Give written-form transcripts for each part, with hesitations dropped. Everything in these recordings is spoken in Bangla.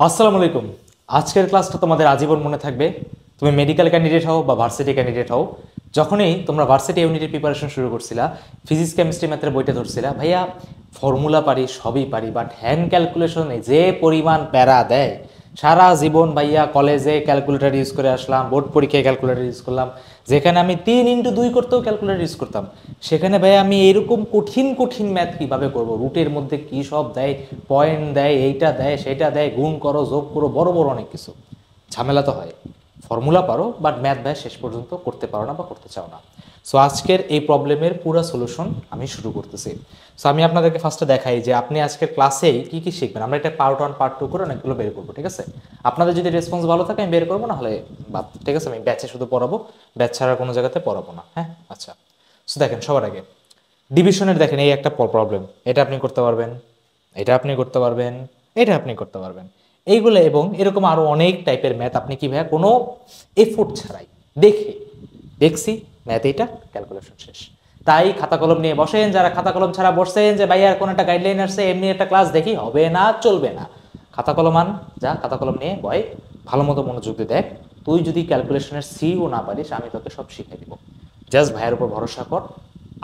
আসসালামু আলাইকুম। আজকের ক্লাসটা তোমাদের আজীবন মনে থাকবে। তুমি মেডিকেল ক্যান্ডিডেট হও বা ভার্সিটি ক্যান্ডিডেট হও, যখনই তোমরা ভার্সিটি ইউনিটের প্রিপারেশন শুরু করছিলা, ফিজিক্স কেমিস্ট্রি ম্যাথের বইটা ধরছিলা, ভাইয়া ফর্মুলা পারি সবই পারি, বাট হ্যান্ড ক্যালকুলেশনে যে পরিমাণ প্যারা দেয়, সারা জীবন ভাইয়া কলেজে ক্যালকুলেটর ইউজ করে আসলাম, বোর্ড পরীক্ষায় ক্যালকুলেটর ইউজ করলাম, যেখানে আমি 3x2 করতেও ক্যালকুলেটর ইউজ করতাম, সেখানে ভাইয়া আমি এরকম কঠিন কঠিন ম্যাথ কীভাবে করব, রুটের মধ্যে কী সব দেয়, পয়েন্ট দেয়, এইটা দেয় সেটা দেয়, গুণ করো যোগ করো, বড় বড় অনেক কিছু ঝামেলা তো হয়। ফর্মুলা পারো বাট ম্যাথ ভাই শেষ পর্যন্ত করতে পারো না বা করতে চাও না। সো আজকের এই প্রবলেমের পুরো সলিউশন আমি শুরু করতেছি। সো আমি আপনাদেরকে ফার্স্টে দেখাই যে আপনি আজকের ক্লাসেই কী কী শিখবেন। আমরা এটা পার্ট 1 পার্ট 2 করে অনেকগুলো বের করবো, ঠিক আছে? আপনাদের যদি রেসপন্স ভালো থাকে আমি বের করবো, না হলে বাদ, ঠিক আছে? আমি ব্যাচে শুধু পড়াবো, ব্যাচ ছাড়া কোনো জায়গাতে পড়াবো না। হ্যাঁ, আচ্ছা। সো দেখেন, সবার আগে ডিভিশনের দেখেন এই একটা প্রবলেম, এটা আপনি করতে পারবেন, এটা আপনি করতে পারবেন, এটা আপনি করতে পারবেন, এইগুলো এবং এরকম আরও অনেক টাইপের ম্যাথ আপনি কি ভাইয়া কোনো এফোর্ট ছাড়াই দেখে দেখছি ম্যাথ, এইটা ক্যালকুলেশন শেষ। তাই খাতা কলম নিয়ে বসেন, যারা খাতা কলম ছাড়া বসছেন যে ভাইয়া কোন একটা গাইডলাইন আসছে এমনি একটা ক্লাস দেখি, হবে না, চলবে না। খাতা কলম আন, যা খাতা কলম নিয়ে বয়, ভালো মতো মনোযোগ দিয়ে দেখ। তুই যদি ক্যালকুলেশনের সিও না পারিস, আমি তোকে সব শিখিয়ে দিব। জাস্ট ভাইয়ের উপর ভরসা কর,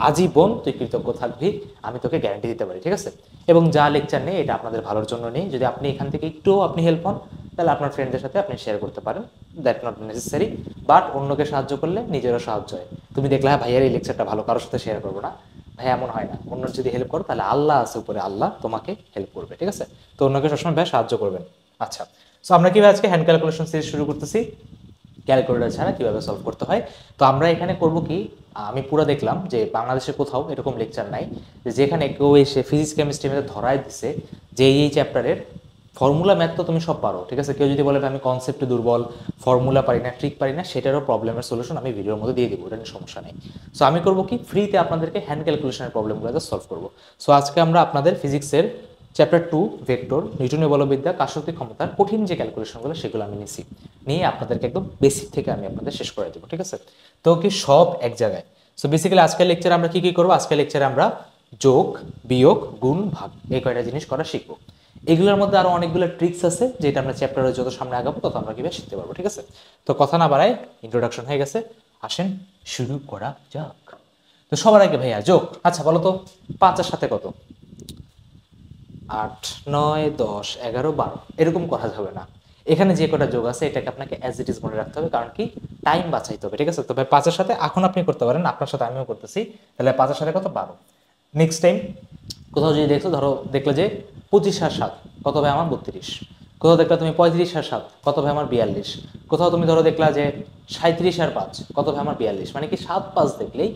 আজীবন তুই কৃতজ্ঞ থাকবি, আমি তোকে গ্যারান্টি দিতে পারি, ঠিক আছে? এবং যা লেকচার নেই এটা আপনাদের ভালোর জন্য নেই। যদি আপনি এখান থেকে একটু আপনি হেল্প হন, তাহলে আপনার ফ্রেন্ডদের সাথে আপনি শেয়ার করতে পারেন, দ্যাট নট নেসেসারি। বাট অন্যকে সাহায্য করলে নিজেরও সাহায্য হয়। তুমি দেখলে হ্যাঁ ভাইয়ার এই লেকচারটা ভালো, কারোর সাথে শেয়ার করবো না, ভাই এমন হয় না। অন্য যদি হেল্প করো তাহলে আল্লাহ আছে উপরে, আল্লাহ তোমাকে হেল্প করবে, ঠিক আছে? তো অন্যকে সবসময় ভাই সাহায্য করবেন। আচ্ছা, সো আমরা কিভাবে আজকে হ্যান্ড ক্যালকুলেশন সিরিজ শুরু করতেছি, ক্যালকুলেটর ছাড়া কীভাবে সলভ করতে হয়। তো আমরা এখানে করব কি, আমি পুরো দেখলাম যে বাংলাদেশে কোথাও এরকম লেকচার নাই যেখানে কেউ এসে ফিজিক্স কেমিস্ট্রি ম্যাথে ধরায় দিছে যে এই চ্যাপ্টারের ফর্মুলা ম্যাথ তো তুমি সব পারো, ঠিক আছে? কেউ যদি বলে আমি কনসেপ্টে দুর্বল, ফর্মুলা পারি না, ট্রিক পারি না, সেটারও প্রবলেমের সলিউশন আমি ভিডিওর মধ্যে দিয়ে দিব, ওটা নিয়ে সমস্যা নেই। সো আমি করবো কি, ফ্রিতে আপনাদেরকে হ্যান্ড ক্যালকুলেশনের প্রবলেমগুলো সলভ করবো। সো আজকে আমরা আপনাদের ফিজিক্সের চ্যাপ্টার 2 ভেক্টর, নিউটনীয় বলবিদ্যা, কার্যশক্তি ক্ষমতার কঠিন যে ক্যালকুলেশনগুলো সেগুলো আমি নিছি, নিয়ে আপনাদেরকে একদম বেসিক থেকে আমি আপনাদের শেষ করে দেবো, ঠিক আছে? তো কি সব এক জায়গায়। সো বেসিক্যালি আজকের লেকচারে আমরা কি কি করবো, আজকের লেকচারে আমরা যোগ, বিয়োগ, গুণ, ভাগ এই কয়টা জিনিস করা শিখবো। এগুলোর মধ্যে আরো অনেকগুলো ট্রিক্স আছে যেটা আমরা চ্যাপ্টারে যত সামনে আগাবো তত আমরা কিভাবে শিখতে পারবো, ঠিক আছে? তো কথা না বাড়ায়, ইন্ট্রোডাকশন হয়ে গেছে, আসেন শুরু করা যাক। তো সবার আগে ভাইয়া যোগ, আচ্ছা বলো তো 5 এর সাথে কত? 8, 9, 10, 11, 12 এরকম করা যাবে না। এখানে যে কটা যোগ আছে এটাকে আপনাকে অ্যাজ ইট ইজ মনে রাখতে হবে, কারণ কি টাইম বাঁচাইতে হবে, ঠিক আছে? তো ভাই 5 এর সাথে এখন আপনি করতে পারেন, আপনার সাথে আমিও করতেছি, তাহলে 5 এর সাথে কত? 12। নেক্সট টাইম কোথাও যদি দেখছো, ধরো দেখলে যে 25 আর 7 কত ভাই? আমার 32। কোথাও দেখলা তুমি 35 আর 7 কত ভাই? আমার 42। কোথাও তুমি ধরো দেখলা যে 37 আর 5 কত ভাই? আমার 42। মানে কি 7, 5 দেখলেই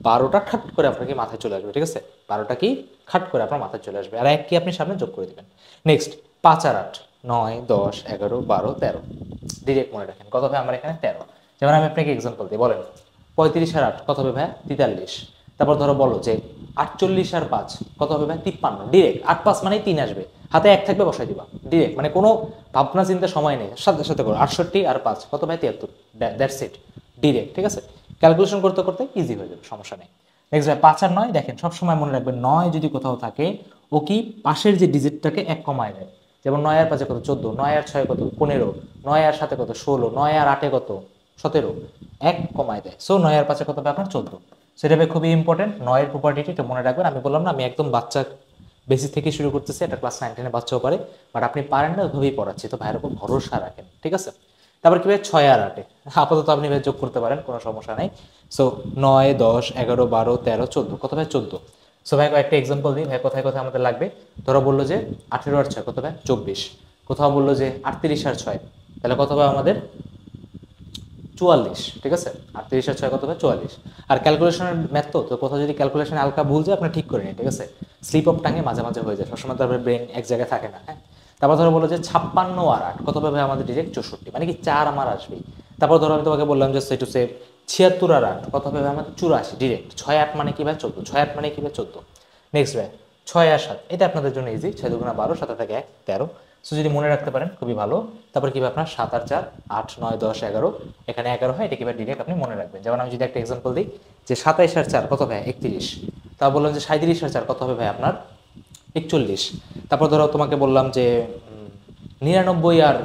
12টা খাট করে আপনাকে মাথায় চলে আসবে, ঠিক আছে? 12টা কি খাট করে আপনার মাথায় চলে আসবে, আর এক কি আপনি সামনে যোগ করে দিবেন। নেক্সট 5 আর 8, 9, 10, 11, 12, 13 ডিরেক্ট মনে রাখেন কত ভাই? আমার এখানে 13। যেমন আমি আপনাকে এক্সাম্পল দিই, বলেন 35 আর 8 কত হবে ভাই? 43। তারপর ধরো বলো যে 48 আর 5 কত হবে ভাই? 53। ডিরেক্ট 8, 5 মানেই 3 আসবে, হাতে 1 থাকবে বসাই দিবা ডিরেক্ট, মানে কোনো ভাবনা চিন্তা সময় নেই, সাথে সাথে করো। 68 আর 5 কত ভাই? 73। দ্যাটস ইট, ডিরেক্ট, ঠিক আছে? ক্যালকুলেশন করতে করতে ইজি হয়ে যাবে, সমস্যা নেই। নেক্সট ভাই 5 আর 9 দেখেন সবসময় মনে রাখবেন, 9 যদি কোথাও থাকে ও কি পাশের যে ডিজিটটাকে 1 কমায় দেয়। যেমন 9 আর 5 কত? 14, 9 আর 6 কত? 15, 9 আর 7 কত? 16, 9 আর 8 কত? 17, 1 কমায় দেয়। সো 9 আর 5 কত হবে আপনার? 14। সেটা খুবই ইম্পর্টেন্ট, 9 এর প্রপার্টিটি এটা মনে রাখবেন। আমি বললাম না আমি একদম বাচ্চা বেসিক থেকে শুরু করতেছি, এটা ক্লাস 9, 10 এর বাচ্চাও পারে, বাট আপনি পারেন না, ওইভাবেই পড়াচ্ছি, তো ভাইয়ের উপর ভরসা রাখেন, ঠিক আছে? তারপর কি ভাই 6 আর 8 আপাতত আপনি ভাই যোগ করতে পারেন, কোনো সমস্যা নাই। সো 9, 10, 11, 12, 13, 14 কত ভাই? 14। সো ভাই একটা এক্সাম্পল দিই ভাই, কোথায় কোথায় আমাদের লাগবে। ধরো বললো যে 18 আর 6 কত ভাই? 24। কোথাও বললো যে 38 আর 6, তাহলে কত ভাই আমাদের? 44, ঠিক আছে? 38 আর 6 কত ভাই? 44। আর ক্যালকুলেশনের ম্যাথ তো কোথাও যদি ক্যালকুলেশন হালকা ভুল যায় আপনি ঠিক করে নিন, ঠিক আছে? স্লিপ অফ টাঙে মাঝে মাঝে হয়ে যায়, সবসময় তারপরে ব্রেন এক জায়গায় থাকে না, হ্যাঁ? তারপর ধরো বলো যে 56 আর 8 কত ভাবে? আমাদের ডিরেক্ট 64, মানে কি 4 আমার আসবেই। তারপর ধরো আমি তোমাকে বললাম যে সে টু সে 76 আর 8 কত ভাবে? আমাদের 84 ডিরেক্ট। 6, 8 মানে কি ভাই? 14। 6, 8 মানে কি ভাই? 14। নেক্সট ভাই 6 আর 7, এটা আপনাদের জন্য ইজি, 6 দুগুণা 12, 7 থেকে 1, 13। সো যদি মনে রাখতে পারেন খুবই ভালো। তারপর কি ভাই আপনার 7 আর 4, 8, 9, 10, 11, এখানে 11 হয়, এটা কি ভাই ডিরেক্ট আপনি মনে রাখবেন। যেমন আমি যদি একটা এক্সাম্পল দিই যে 27 আর 4 কত ভাই? 31। তা বললাম যে 37 আর 4 কত হবে ভাই? আপনার 41। তারপর ধরো তোমাকে বললাম যে 97 আর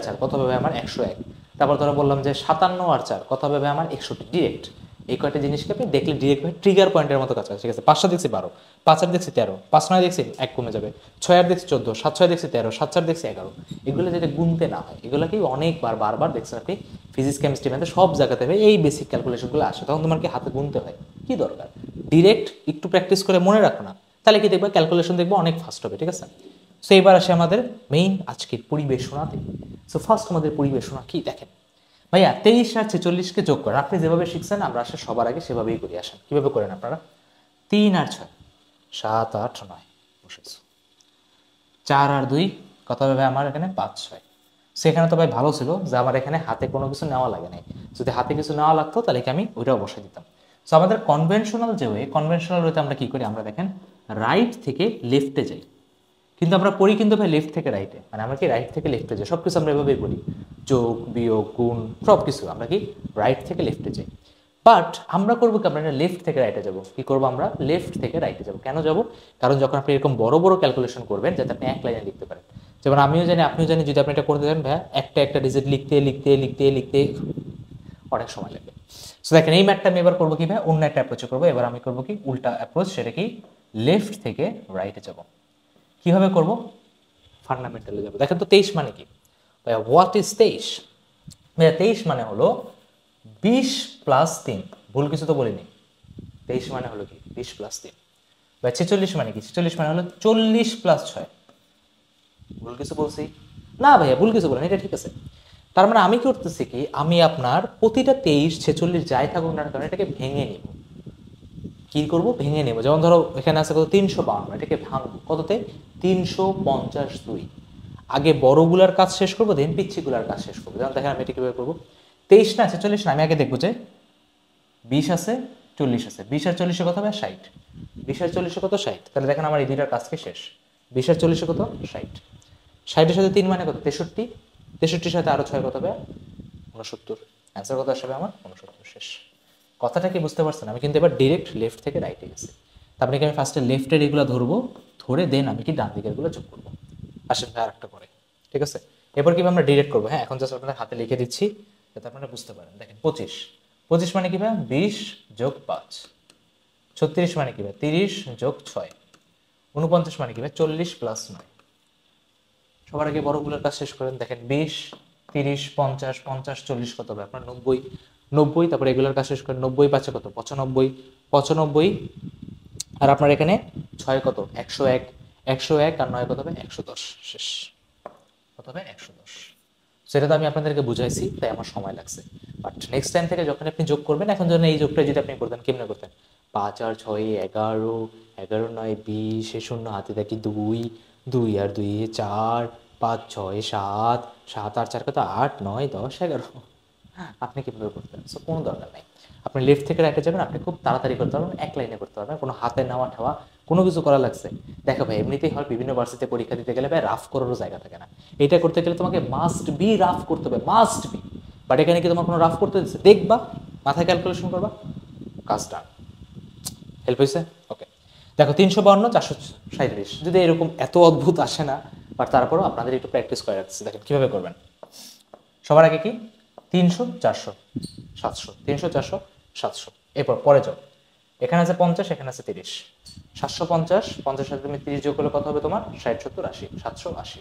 4 কত হবে আমার 101। তারপর ধরো বললাম যে 57 আর 4 কত হবে আমার 61। ডিরেক্ট এই কয়টা জিনিসকে আপনি দেখলে ডিরেক্ট ট্রিগার পয়েন্টের মতো কাজ করে। ঠিক আছে, 5 দেখছি 12, 5 আর দেখছি 13, 5 9 দেখছি 1 কমে যাবে, 6 আর দেখছি 14, 7 6 দেখছি 13, 7 4 দেখছি 11। এগুলো যদি গুনতে না হয়, এগুলো কি অনেকবার বারবার দেখছেন আপনি ফিজিক্স কেমিস্ট্রি ম্যাথে সব জায়গাতে এই বেসিক ক্যালকুলেশনগুলো আসে, তখন তোমার কি হাতে গুনতে হয়, কি দরকার ডিরেক্ট একটু প্র্যাকটিস করে মনে রাখো না, তাহলে কি দেখবে ক্যালকুলেশন দেখবো অনেক ফাস্ট হবে। ঠিক আছে, সো এবার আসে আমাদের মেইন আজকের পরিবেশনাতে। সো ফার্স্ট আমাদের পরিবেশনা কি দেখেন ভাইয়া, 23 আর 46কে যোগ করেন। আপনি যেভাবে শিখছেন আমরা আসলে সবার আগে সেভাবেই করি। আসেন কিভাবে করেন আপনারা, 3 আর 6 7 8 9 বসেছো, 4 আর 2 কত হবে আমার এখানে 5 6। সেখানে তো ভাই ভালো ছিল যে আমার এখানে হাতে কোনো কিছু নেওয়া লাগে নাই, যদি হাতে কিছু নেওয়া লাগতো তাহলে কি আমি ওইটাও বসে দিতাম। সো আমাদের কনভেনশনাল যে ওয়ে, কনভেনশনাল ওয়েতে আমরা কি করি, আমরা দেখেন রাইট থেকে লেফটে যাই, কিন্তু আমরা পড়ি কিন্তু ভাই লেফট থেকে রাইটে, মানে আমরা কি রাইট থেকে লেফটে যাই, সব কিছু আমরা এভাবেই করি, যোগ বিয়োগ গুণ সব কিছু আমরা কি রাইট থেকে লেফটে যাই। বাট আমরা করবো কি, আমরা লেফট থেকে রাইটে যাব। কি করবো, আমরা লেফট থেকে রাইটে যাব। কেন যাব, কারণ যখন আপনি এরকম বড় বড় ক্যালকুলেশন করবেন যাতে আপনি এক লাইনে লিখতে পারেন, যেমন আমিও জানি আপনিও জানি, যদি আপনি এটা করতে চান ভাই একটা একটা ডিজিট লিখতে লিখতে লিখতে লিখতে অনেক সময় লাগবে। সো দেখেন এই ম্যাথটা আমি এবার করবো কি ভাই, অন্য একটা অ্যাপ্রোচে করবো। এবার আমি করবো কি উল্টা অ্যাপ্রোচ, সেটা কি লেফট থেকে রাইটে যাব। কিভাবে করব, ফান্ডামেন্টালে যাবো। দেখেন তো 23 মানে কি ভাইয়া, হোয়াট ইজ 23? ভাইয়া 23 মানে হলো 20 প্লাস 3, ভুল কিছু তো বলিনি। 23 মানে হলো কি 20 প্লাস 3। ভাই 46 মানে কি, 46 মানে হলো 40 প্লাস 6, ভুল কিছু বলছি না ভাইয়া, ভুল কিছু বলেন, এটা ঠিক আছে। তার মানে আমি কি করতেছি কি, আমি আপনার প্রতিটা 23 46 যাই থাকুক না কারণ এটাকে ভেঙে নিব। কি করব, ভেঙে নেব। যেমন ধরো এখানে আছে কত 352, এটাকে ভাঙবো কততে 352। আগে বড়গুলার কাজ শেষ করবো, দেন পিচ্ছিগুলার কাজ শেষ করবো। যেমন দেখেন আমি এটা কিভাবে করবো, 23 না 46 না, আমি আগে দেখবো যে 20 আছে 40 আছে, 20 আর 40 কত হবে 60, 20 আর 40 কত 60। তাহলে দেখেন আমার এই দুইটার কাজকে শেষ, 20 আর 40 কত 60, 60-এর সাথে 3 মানে কত 63, 63-র সাথে আরো 6 কত হবে 69। অ্যান্সার কত আসবে আমার 69। শেষ। কথাটা কি বুঝতে পারছেন? আমি কিন্তু এবার ডিরেক্ট লেফট থেকে রাইটে গেছি। তারপরে কি আমি ফার্স্টে লেফটের এগুলো ধরবো, ধরে দেন আমি কি ডান দিকের গুলো যোগ করবো। আসেন ভাই আরেকটা করে, ঠিক আছে? এরপর কি আমরা ডিরেক্ট করবো। হ্যাঁ, এখন জাস্ট আপনাদের হাতে লিখে দিচ্ছি যাতে আপনারা বুঝতে পারেন। দেখেন 25, 25 মানে কি ভাই 20 যোগ 5, 36 মানে কি ভাই 30 যোগ 6, 49 মানে কি ভাই 40 প্লাস 9। সবার আগে বড়গুলোর কাজ শেষ করেন। দেখেন 20 30 50 50 40 কত হবে আপনার 90, 90। তারপরে এগুলোর কাজ শেষ করেন, 90 পাঁচে কত 95, 95। আর আপনার এখানে 6 কত 101, 101 আর 9 কত হবে 110। শেষ। কত হবে 110। সেটা তো আমি আপনাদেরকে বুঝাইছি, তাই আমার সময় লাগছে। বাট নেক্সট টাইম থেকে যখন আপনি যোগ করবেন, এখন যেন এই যোগটা যদি আপনি করতেন কেমনে করতেন, 5 আর 6 11, 11 9 20, 0 হাতে থাকি 2, 2 আর 2 4, 5 6 7, 7 আর 4 কত 8 9 10 11। আপনি কিভাবে করতেন? সো কোনো দরকার নাই, আপনি লেফট থেকে রাইটে যাবেন, আপনি খুব তাড়াতাড়ি করতে পারবেন, এক লাইনে করতে পারবেন, কোনো হাতে নেওয়া ঠাওয়া কোনো কিছু করা লাগছে। দেখো ভাই এমনিতেই হয় বিভিন্ন ভার্সিটিতে পরীক্ষা দিতে গেলে ভাই রাফ করারও জায়গা থাকে না। এটা করতে গেলে তোমাকে মাস্ট বি রাফ করতে হবে, মাস্ট বি। বাট এখানে কি তোমার কোনো রাফ করতে দিচ্ছে, দেখবা মাথায় ক্যালকুলেশন করবা, কাজ ডান। হেল্প হয়েছে? ওকে। দেখো 352 437, যদি এরকম এত অদ্ভুত আসে না, বাট তারপরও আপনাদের একটু প্র্যাকটিস করে রাখছি। দেখেন কিভাবে করবেন। সবার আগে কি 300 400 700, 300 400 700। এরপর পরে যাও, এখানে আছে 50, এখানে আছে 30, 750, 50 সাথে তুমি 30 যোগ করলে কত হবে তোমার 60 70 80, 780।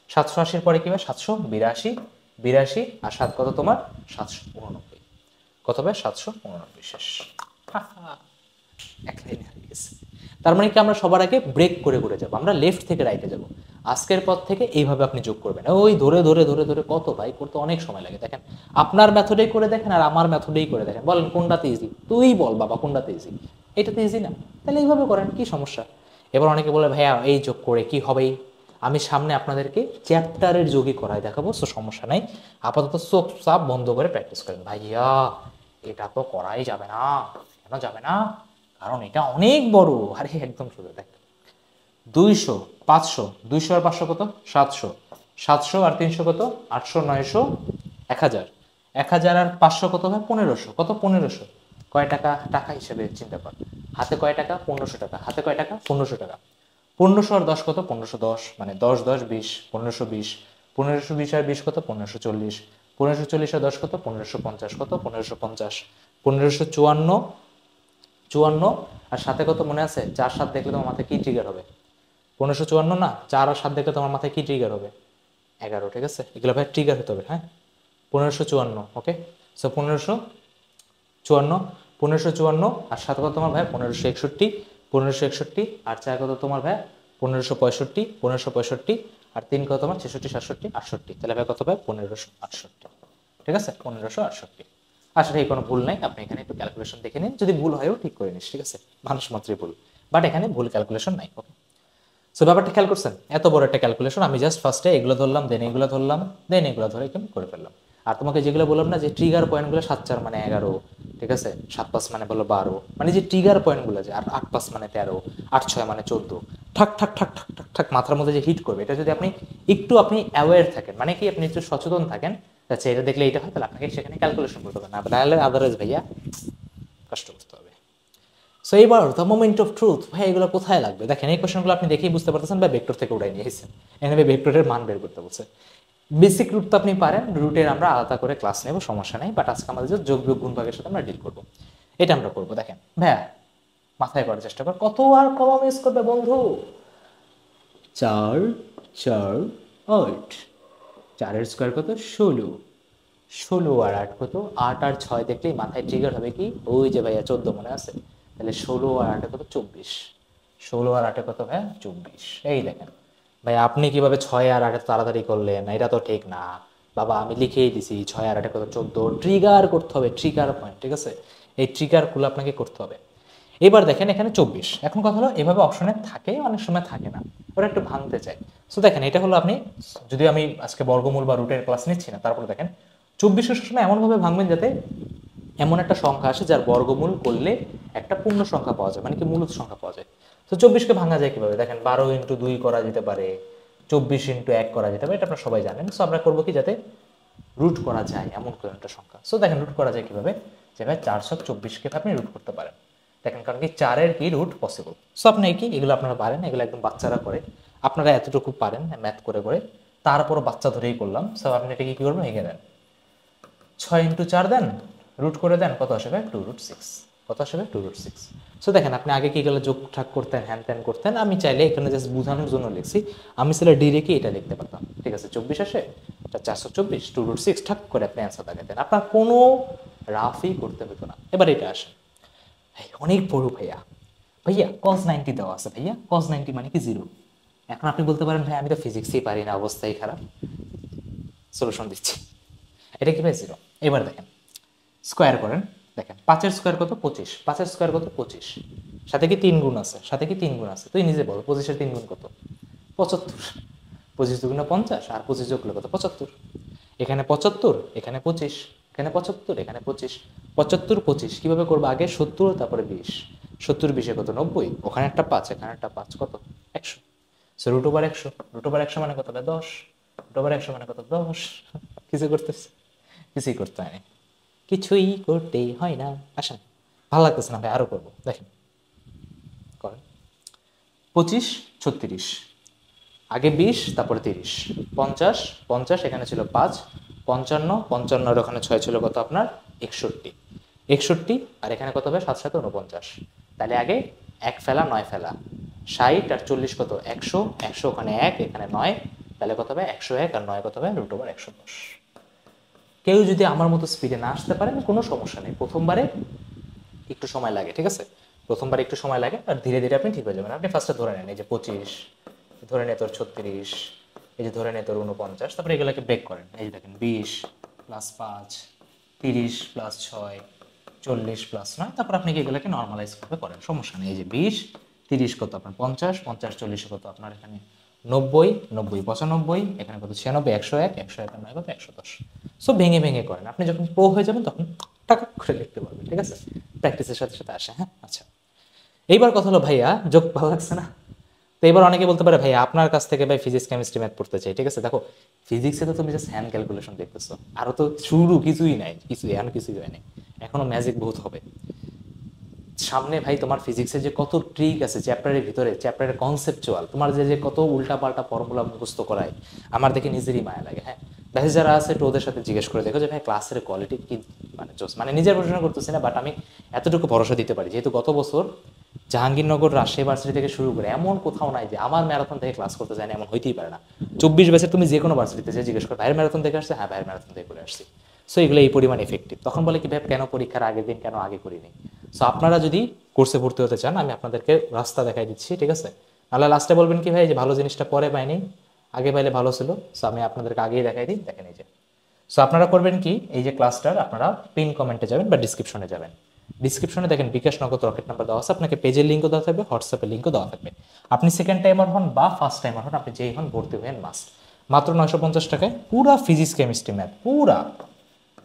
780 পরে কি হবে 782, 82 আর 7 কত তোমার 789। কত হবে 789। শেষ। এক লাইনে হারিয়ে গেছে। তার মানে কি আমরা সবার আগে ব্রেক করে করে যাবো, আমরা লেফট থেকে রাইটে যাব। আজকের পর থেকে এইভাবে আপনি যোগ করবেন, ওই ধরে ধরে ধরে ধরে কত ভাই করতে অনেক সময় লাগে। দেখেন আপনার মেথডেই করে দেখেন আর আমার মেথডেই করে দেখেন, বলেন কোনটাতে ইজি? তুই বল বাবা কোনটাতে ইজি? এটাতে ইজি না? তাহলে এইভাবে করেন, কি সমস্যা? এবার অনেকে বলে ভাইয়া এই যোগ করে কি হবে? আমি সামনে আপনাদেরকে চ্যাপ্টারের যোগই করাই দেখাবো, তো সমস্যা নাই। আপাতত চোখ চাপ বন্ধ করে প্র্যাকটিস করেন। ভাইয়া এটা তো করাই যাবে না। কেন যাবে না? কারণ এটা অনেক বড়। আরে একদম সোজা। দেখ 200 500, 200 আর 500 কত 700, 700 আর 300 কত 800 900 1000, 1000 আর 500 কত হয় 1500। কত 1500? কয় টাকা? টাকা হিসেবে চিন্তা কর। হাতে কয় টাকা 1500 টাকা, হাতে কয় টাকা 1500 টাকা। 1500 আর 10 কত? 1510, মানে 10 10 20, 1520, 1520 আর 20 কত? 1540, 1540 আর 10 কত? 1550, কত? 1550, 1554, 54 আর সাথে কত মনে আছে? 4 7 দেখলে তোমার মাথায় কি ট্রিগার হবে? 1554 না, 4 আর 7 দেখলে তোমার মাথায় কি ট্রিগার হবে? 11, ঠিক আছে? এগুলো ভাই ট্রিগার হতে হবে, হ্যাঁ। 1554, ওকে। সো 1554, 1554 আর 7 কত তোমার ভাই? 1561, 1561 আর 4 কত তোমার ভাই? 1565, 1565 আর 3 কত তোমার? 66 67 68, তাহলে ভাই কত ভাই? 1568, ঠিক আছে? 1568। আসলে এই কোনো ভুল নাই, আপনি এখানে একটু ক্যালকুলেশন দেখে নিন, যদি ভুল হয়ও ঠিক করে নিস, ঠিক আছে? মানুষ মাত্রই ভুল, বাট এখানে ভুল ক্যালকুলেশন নাই, ওকে। সো ব্যাপারটা খেয়াল করছেন, এত বড় একটা ক্যালকুলেশন আমি জাস্ট ফার্স্টে এগুলো ধরলাম, দেন এগুলো ধরলাম, দেন এগুলো ধরে এখানে করে ফেললাম। আর তোমাকে যেগুলো বললাম না যে ট্রিগার পয়েন্টগুলো 7 4 মানে 11, ঠিক আছে, 7 5 মানে বলো 12, মানে যে ট্রিগার পয়েন্টগুলো যে, আর 8 5 মানে 13, 8 6 মানে 14, ঠাক ঠাক ঠাক ঠাক ঠাক ঠাক মাথার মধ্যে যে হিট করবে, এটা যদি আপনি একটু অ্যাওয়্যার থাকেন, মানে কি আপনি একটু সচেতন থাকেন, আচ্ছা এটা দেখলে এটা হয়, তাহলে আপনাকে সেখানে ক্যালকুলেশন করতে হবে, না তাহলে আদারওয়াইজ ভাইয়া কষ্ট করতে হবে। সো এইবার দ্য মোমেন্ট অফ ট্রুথ, ভাই এগুলো কোথায় লাগবে? দেখেন এই কোশ্চেনগুলো আপনি দেখেই বুঝতে পারতেছেন বা ভেক্টর থেকে উড়াই নিয়ে এসেছেন, এখানে ভেক্টরের মান বের করতে বলছে। বেসিক রুট তো আপনি পারেন, রুটের আমরা আলাদা করে ক্লাস নেব, সমস্যা নেই, বাট আজকে আমাদের যে যোগ বিয়োগ গুণ ভাগের সাথে আমরা ডিল করবো, এটা আমরা করবো। দেখেন ভাইয়া মাথায় করার চেষ্টা কর, কত আর কমা মিস করবে বন্ধু? 4 4 8, 4 স্কোয়ার কত? 16, 16 আর 8 কত? 8 আর 6 দেখলেই মাথায় ট্রিগার হবে কি? ওই যে ভাইয়া 14 মনে আছে, তাহলে 16 আর 8 কত? 24, 16 আর 8 কত ভাইয়া? 24। এই দেখেন ভাই, আপনি কিভাবে 6 আর 8 তাড়াতাড়ি করলেন? এটা তো ঠিক না বাবা, আমি লিখেই দিছি 6 আর 8 কত? 14। ট্রিগার করতে হবে, ট্রিগার পয়েন্ট, ঠিক আছে? এই ট্রিগারগুলো আপনাকে করতে হবে। এবার দেখেন এখানে 24, এখন কথা হলো এভাবে অপশনে থাকে, অনেক সময় থাকে না, ওরা একটু ভাঙতে চায়। সো দেখেন এটা হলো, আপনি যদি আমি আজকে বর্গমূল বা রুটের ক্লাস নিচ্ছি না, তারপরে দেখেন 24 সবসময় এমনভাবে ভাঙবেন যাতে এমন একটা সংখ্যা আসে যার বর্গমূল করলে একটা পূর্ণ সংখ্যা পাওয়া যায়, মানে কি মূলত সংখ্যা পাওয়া যায়। তো 24কে ভাঙা যায় কিভাবে? দেখেন 12 ইন্টু 2 করা যেতে পারে, 24 ইন্টু 1 করা যেতে পারে, এটা আপনারা সবাই জানেন। সো আমরা করবো কি, যাতে রুট করা যায় এমন কোনো একটা সংখ্যা। সো দেখেন রুট করা যায় কিভাবে, যে ভাই 424কে আপনি রুট করতে পারেন। দেখেন কারণ কি 4-এর কি রুট পসিবল। সো আপনি কি এগুলো আপনারা পারেন, এগুলো একদম বাচ্চারা করে, আপনারা এতটুকু পারেন ম্যাথ করে করে, তারপরও বাচ্চা ধরেই করলাম। সো আপনি এটা কি করবেন, এগিয়ে দেন, 6 ইন্টু 4 দেন, রুট করে দেন, কত আসবে? 2√6, কত আসবে? 2√6। সো দেখেন আপনি আগে কি গেলে যোগ ঠাক করতেন, হ্যান ত্যান করতেন, আমি চাইলে এখানে জাস্ট বোঝানোর জন্য লিখছি, আমি সেটা ডিরেক্টলি এটা লিখতে পারতাম, ঠিক আছে? 24 আসে, 424, 2√6 ঠাক করে আপনি অ্যান্সার দেখাতেন, আপনার কোনো রাফই করতে হতো না। এবার এটা আসে, অনেক বড় ভাইয়া, ভাইয়া cos 90 দেওয়া আছে, ভাইয়া cos 90 মানে কি 0। এখন আপনি বলতে পারেন ভাই আমি তো ফিজিক্সই পারি না, অবস্থাই খারাপ। সলিউশন দিচ্ছি, এটা কি ভাই 0। এবার দেখেন স্কোয়ার করেন, দেখেন 5-এর স্কোয়ার কত? 25, 5-এর স্কোয়ার কত? 25, সাথে কি 3 গুণ আছে? সাথে কি 3 গুণ আছে? তুই নিজে বল, 25-এর 3 গুণ কত? 75, 25 দুগুণে 50 আর 25 যোগ করলে কত? 75। এখানে 75, এখানে 25, এখানে 75, এখানে 25, 75 25 কিভাবে করবো? আগে 70 তারপরে 20, 70 20-এ কত? 90, ওখানে একটা 5 এখানে একটা 5, কত? 100। So root over 100, root over 100 মানে কত? 10, রুট ওভার 100 মানে কত? 10। কিছু করতেছে? কিছুই করতে হয়নি, কিছুই করতে হয় না। আসেন, ভালো লাগতেছে না ভাই, আরো করবো, দেখেন করেন। 25 36, আগে 20 তারপরে 30, 50 50, এখানে ছিল 5, 55 55, ওখানে 6 ছিল কত আপনার? 61, 61 আর এখানে কত হবে? 7 7 49, তাহলে আগে 1 ফেলা 9 ফেলা, 60 আর 40 কত? 100, 100 ওখানে 1 এখানে 9, তাহলে কত হবে? 101 আর 9 কত হবে? Root over 110। কেউ যদি আমার মতো স্পিডে না আসতে পারেন কোনো সমস্যা নেই, প্রথমবারে একটু সময় লাগে, ঠিক আছে? প্রথমবার একটু সময় লাগে, আর ধীরে ধীরে আপনি ঠিক হয়ে যাবেন। আপনি ফার্স্টে ধরে নেন এই যে 25, ধরে নে তোর 36, এই যে ধরে নে তোর 49, তারপরে এগুলোকে ব্রেক করেন, এই যে দেখেন 20 প্লাস 5, 30 প্লাস 6, 40 প্লাস 9, তারপর আপনি কি এগুলোকে নর্মালাইজ করে করেন, সমস্যা নেই। এই যে 20 30 কত আপনার? 50 50 40 কত আপনার? এখানে 90 90 95, এখানে কত? 96 101 101 আর 9 কত? 110। সো ভেঙে ভেঙে করেন, আপনি যখন প্রো হয়ে যাবেন তখন টাকা করে লিখতে পারবেন, ঠিক আছে? প্র্যাকটিসের সাথে সাথে আসে, হ্যাঁ। আচ্ছা, এইবার কথা হলো ভাইয়া, যোগ ভালো লাগছে না? তো এবার অনেকে বলতে পারে ভাইয়া আপনার কাছ থেকে ভাই ফিজিক্স কেমিস্ট্রি ম্যাথ পড়তে চাই, ঠিক আছে? দেখো ফিজিক্সে তো তুমি জাস্ট হ্যান্ড ক্যালকুলেশন দেখতেছো, আরো তো শুরু কিছুই নাই, কিছুই এখন কিছুই হয় নাই, এখনো ম্যাজিক বহুত হবে। সামনে ভাই তোমার ফিজিক্সের যে কত ট্রিক আছে চ্যাপ্টারের ভিতরে, চ্যাপ্টারের কনসেপচুয়াল, তোমার যে কত উল্টাপাল্টা ফর্মুলা মুখস্থ করায়, আমার দেখে নিজেরই মায়া লাগে। হ্যাঁ, ব্যাস যারা আছে একটু ওদের সাথে জিজ্ঞেস করে দেখো যে ভাই ক্লাসের কোয়ালিটি কি, মানে জোস, মানে নিজের পড়াশোনা করতেছি না, বাট আমি এতটুকু ভরসা দিতে পারি যেহেতু গত বছর জাহাঙ্গীরনগর রাজশাহী ভার্সিটি থেকে শুরু করে এমন কোথাও নাই যে আমার ম্যারাথন থেকে ক্লাস করতে যায় না, এমন হইতেই পারে না। 24 ব্যাচের তুমি যে কোনো ভার্সিটিতে যে জিজ্ঞেস করো ভাইয়ের ম্যারাথন থেকে আসছে, হ্যাঁ ভাইয়ের ম্যারাথন থেকে করে আসছি। সো এগুলো এই পরিমাণ এফেক্টিভ। তখন বলে কি ভাই কেন পরীক্ষার আগের দিন কেন আগে করিনি। সো আপনারা যদি কোর্সে ভর্তি হতে চান আমি আপনাদেরকে রাস্তা দেখাই দিচ্ছি, ঠিক আছে? নাহলে লাস্টে বলবেন কি ভাই যে ভালো জিনিসটা পরে পাইনি, আগে পাইলে ভালো ছিল। সো আমি আপনাদেরকে আগেই দেখাই দিই, দেখেন এই যে। সো আপনারা করবেন কি, এই যে ক্লাসটার আপনারা পিন কমেন্টে যাবেন বা ডিসক্রিপশনে যাবেন। ডিসক্রিপশনে দেখেন বিকাশ নগদ রকেট নাম্বার দেওয়া আছে, আপনাকে পেজের লিঙ্কও দেওয়া থাকবে, হোয়াটসঅ্যাপের লিঙ্কও দেওয়া থাকবে। আপনি সেকেন্ড টাইমার হন বা ফার্স্ট টাইমার হন, আপনি যেই হন ভর্তি হবেন মাস্ট। মাত্র 950 টাকায় পুরা ফিজিক্স কেমিস্ট্রি ম্যাথ, পুরা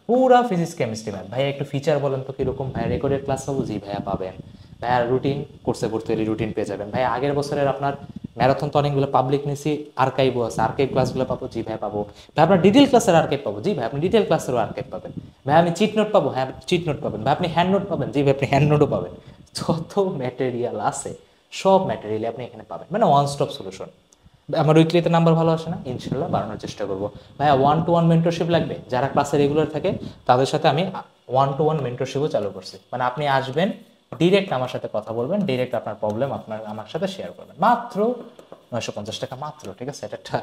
পুরা ফিজিক্স কেমিস্ট্রি ম্যাথ। ভাইয়া একটু ফিচার বলেন তো কিরকম? ভাইয়া রেকর্ডের ক্লাস পাবো? জি ভাইয়া পাবেন। ভাইয়া রুটিন, কোর্সে ভর্তি হলে রুটিন পেয়ে যাবেন। ভাইয়া আগের বছরের আপনার ম্যারাথন তো অনেকগুলো পাবলিক নিছি, আর্কাইভও আছে, আর্কাইভ ক্লাসগুলো পাবো? জি ভাইয়া পাবো। ভাই আপনার ডিটেল ক্লাসের আর্কাইভ পাবো? জি ভাই আপনি ডিটেল ক্লাসেরও আর্কাইভ পাবেন। ভাই আমি চিট নোট পাবো? হ্যাঁ চিট নোট পাবেন। ভাই আপনি হ্যান্ড নোট পাবেন? জি ভাই আপনি হ্যান্ড নোটও পাবেন। যত ম্যাটেরিয়াল আছে সব ম্যাটেরিয়াল আপনি এখানে পাবেন, মানে ওয়ান স্টপ সলিউশন। আমার উইকলিতে নাম্বার ভালো আসে না, ইনশাল্লাহ বাড়ানোর চেষ্টা করবো। ভাইয়া 1-to-1 মেন্টরশিপ লাগবে, যারা ক্লাসে রেগুলার থাকে তাদের সাথে আমি 1-to-1 মেন্টরশিপও চালু করছি। মানে আপনি আসবেন, ডিরেক্ট আমার সাথে কথা বলবেন, ডিরেক্ট আপনার প্রবলেম আপনার আমার সাথে শেয়ার করবেন। মাত্র 950 টাকা মাত্র, ঠিক আছে? এটা একটা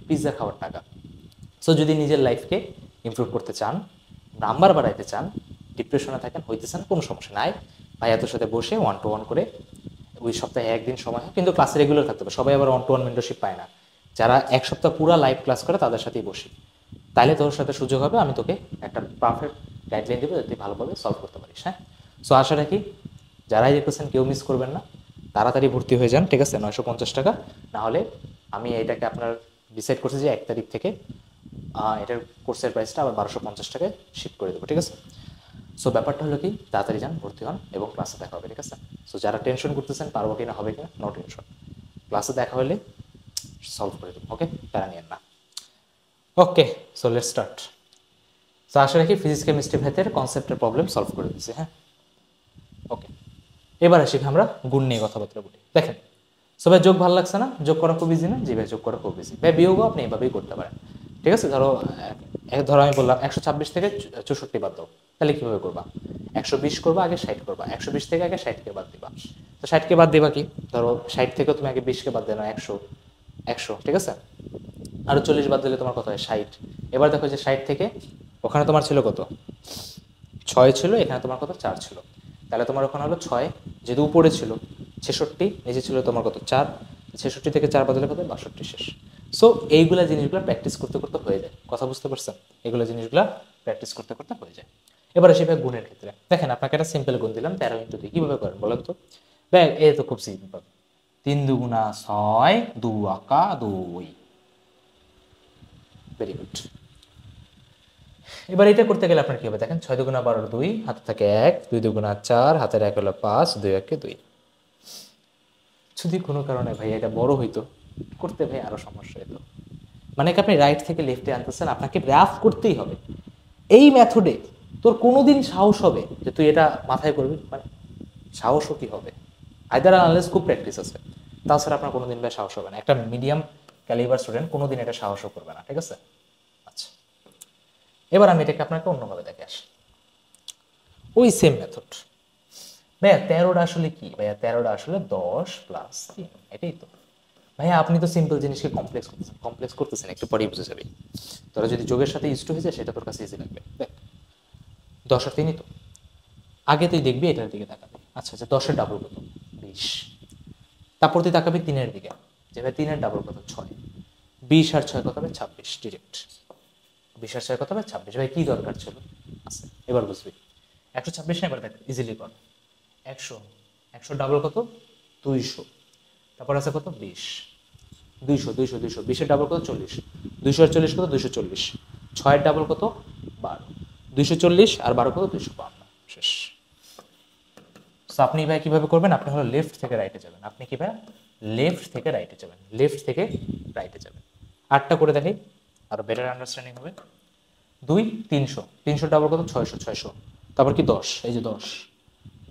পিৎজা খাওয়ার টাকা। সো যদি নিজের লাইফকে ইমপ্রুভ করতে চান, নাম্বার বাড়াইতে চান, ডিপ্রেশনে থাকেন, হইতেছেন, কোনো সমস্যা নাই। ভাই এত সাথে বসে 1-to-1 করে, ওই সপ্তাহে একদিন সময় হয়, কিন্তু ক্লাসে রেগুলার থাকতে হবে। সবাই আবার 1-to-1 মেন্টরশিপ পায় না। যারা এক সপ্তাহ পুরো লাইভ ক্লাস করে তাদের সাথেই বসি, তাইলে তোর সাথে সুযোগ হবে, আমি তোকে একটা পারফেক্ট গাইডলাইন দেবো যাতে ভালোভাবে সলভ করতে পারিস। হ্যাঁ, সো আশা রাখি যারাই দেখতেছেন কেউ মিস করবেন না, তাড়াতাড়ি ভর্তি হয়ে যান, ঠিক আছে? 950 টাকা। না হলে আমি এটাকে আপনার ডিসাইড করছি যে 1 তারিখ থেকে এটার কোর্সের প্রাইসটা আবার 1250 টাকায় শিফট করে দেবো, ঠিক আছে? সো ব্যাপারটা হলো কি, তাড়াতাড়ি যান, ভর্তি হন এবং ক্লাসে দেখা হবে, ঠিক আছে? সো যারা টেনশন করতেছেন পারবো কিনা হবে কিনা, নো টেনশন, ক্লাসে দেখা হলে সলভ করে দেবো, ওকে? প্যারা নিয়েন না। ওকে, সো লেটস স্টার্ট। সো আশা রাখি ফিজিক্স কেমিস্ট্রি ভেতর কনসেপ্টের প্রবলেম সলভ করে দিচ্ছি। হ্যাঁ, ওকে, এবার আসি আমরা গুণ নিয়ে কথাবার্তা বলি। দেখেন, সো ভাই যোগ ভালো লাগছে না? যোগ করা খুব ইজি না? জি ভাই যোগ করা খুব ইজি। ভাই বিয়োগও আপনি এভাবেই করতে পারেন, ঠিক আছে? ধরো আমি বললাম 126 থেকে 64 বাদ দাও, তাহলে কীভাবে করবা? 120 করবা, আগে 60 করবা, 120 থেকে আগে 60কে বাদ দিবা। তো 60কে বাদ দিবা কি, ধরো 60 থেকে তুমি আগে 20কে বাদ দেনা 100, 100, ঠিক আছে? আরও 40 বাদ দিলে তোমার কত হয়? 60। এবার দেখো যে 60 থেকে ওখানে তোমার ছিল কত? 6 ছিল, এখানে তোমার কত? 4 ছিল। তাহলে তোমার ওখানে হলো 6, যেহেতু উপরে ছিল 66, নিচে ছিল তোমার কত? 4। 66 থেকে 4 বদলে কত? 62 শেষ। সো এইগুলা জিনিসগুলো প্র্যাকটিস করতে করতে হয়ে যায়। কথা বুঝতে পারছেন? এগুলো জিনিসগুলো প্র্যাকটিস করতে করতে হয়ে যায়। এবার আসি ভাই গুণের ক্ষেত্রে। দেখেন আপনাকে একটা সিম্পল গুণ দিলাম 13 × 2, কীভাবে করেন বলেন তো? ভাই এ তো খুব সিম্পল, 3 দুগুণা 6, 2 আঁকা 2। Very good. এবার এটা করতে গেলে আপনার কি হবে? দেখেন 6 দুগুণা 12, 2 হাতে থাকে 1, 2 দুগুণা 4, হাতের 1 হলো 5, 2 1 2। যদি কোনো কারণে ভাই এটা বড় হইতো, করতে ভাই আরো সমস্যা হতো। মানে কি আপনি রাইট থেকে লেফটে আনতেছেন, আপনাকে রাফ করতেই হবে। এই মেথডে তোর কোনোদিন সাহস হবে যে তুই এটা মাথায় করবি? মানে সাহসও কি হবে? আইদার আনলেস খুব প্র্যাকটিস আছে, তাছাড়া আপনার কোনোদিন ভাই সাহস হবে না। একটা মিডিয়াম ক্যালিবার স্টুডেন্ট কোনোদিন এটা সাহসও করবে না, ঠিক আছে? আচ্ছা, এবার আমি এটাকে আপনাকে অন্যভাবে দেখে আসি। ওই সেম মেথড। ভাইয়া 13টা আসলে কি? ভাইয়া 13টা আসলে 10 + 3, এটাই তো। ভাইয়া আপনি তো সিম্পল জিনিসকে কমপ্লেক্স করতেছেন, একটু পরেই বুঝে যাবে। তোরা যদি যোগের সাথে ইউজ টু হয়ে যায় সেটা তোর কাছে ইজি লাগবে। দেখ 10 আর 3ই তো, আগে তুই দেখবি এটার দিকে তাকাবি। আচ্ছা আচ্ছা, 10-এর ডাবল কত? 20। তারপর তুই তাকাবি 3-এর দিকে, যে ভাই 3-এর ডাবল কত? 6। 20 আর 6 কত হবে? 26, ডিরেক্ট। 20 আর 6 কত হবে? 26। ভাই কি দরকার ছিল? আচ্ছা এবার বুঝবি। 126 না, এবার দেখ ইজিলি কর। 100, 100 ডাবল কত? 200। তারপর আছে কত? 20। 200, 200, 200, 20-এর ডাবল কত? 40। 200 আর 40 কত? 240। 6-এর ডাবল কত? 12। 240 আর 12 কত? 252। শেষ। সো আপনি ভাই কিভাবে করবেন? আপনি হলো লেফট থেকে রাইটে যাবেন। আপনি কি ভাই লেফট থেকে রাইটে যাবেন, লেফট থেকে রাইটে যাবেন। 8টা করে দেখাই, আরো বেটার আন্ডারস্ট্যান্ডিং হবে। 2, 300, 300 ডাবল কত? 600, 600। তারপর কি 10, এই যে 10,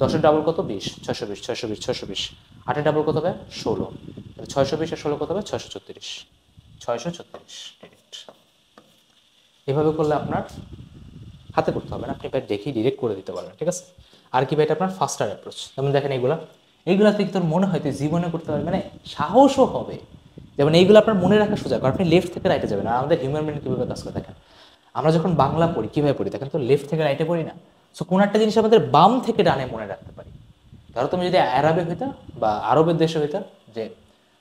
10-এর ডাবল কত? 20, 620, 620, 620। 8-এর ডাবল কত হবে? 16। তাহলে 620 আর 16 কত হবে? 634, 634 ডিরেক্ট। এভাবে করলে আপনার হাতে করতে হবে না, আপনি ভাই দেখি ডিরেক্ট করে দিতে পারবেন, ঠিক আছে। আর কি ভাই, এটা আপনার ফাস্টার অ্যাপ্রোচ। যেমন দেখেন এইগুলা থেকে তোর মনে হয় তুই জীবনে করতে পারবে, মানে সাহসও হবে। যেমন এইগুলো আপনার মনে রাখা সোজা, কারণ আপনি লেফট থেকে রাইটে যাবেন। আর আমাদের হিউম্যান ব্রেন কীভাবে কাজ করে দেখেন, আমরা যখন বাংলা পড়ি কীভাবে পড়ি দেখেন তো, লেফট থেকে রাইটে পড়ি না। সো কোনো একটা জিনিস আমাদের বাম থেকে ডানে মনে রাখতে পারি। ধরো তুমি যদি আরবে হইতা বা আরবের দেশে হইতা, যে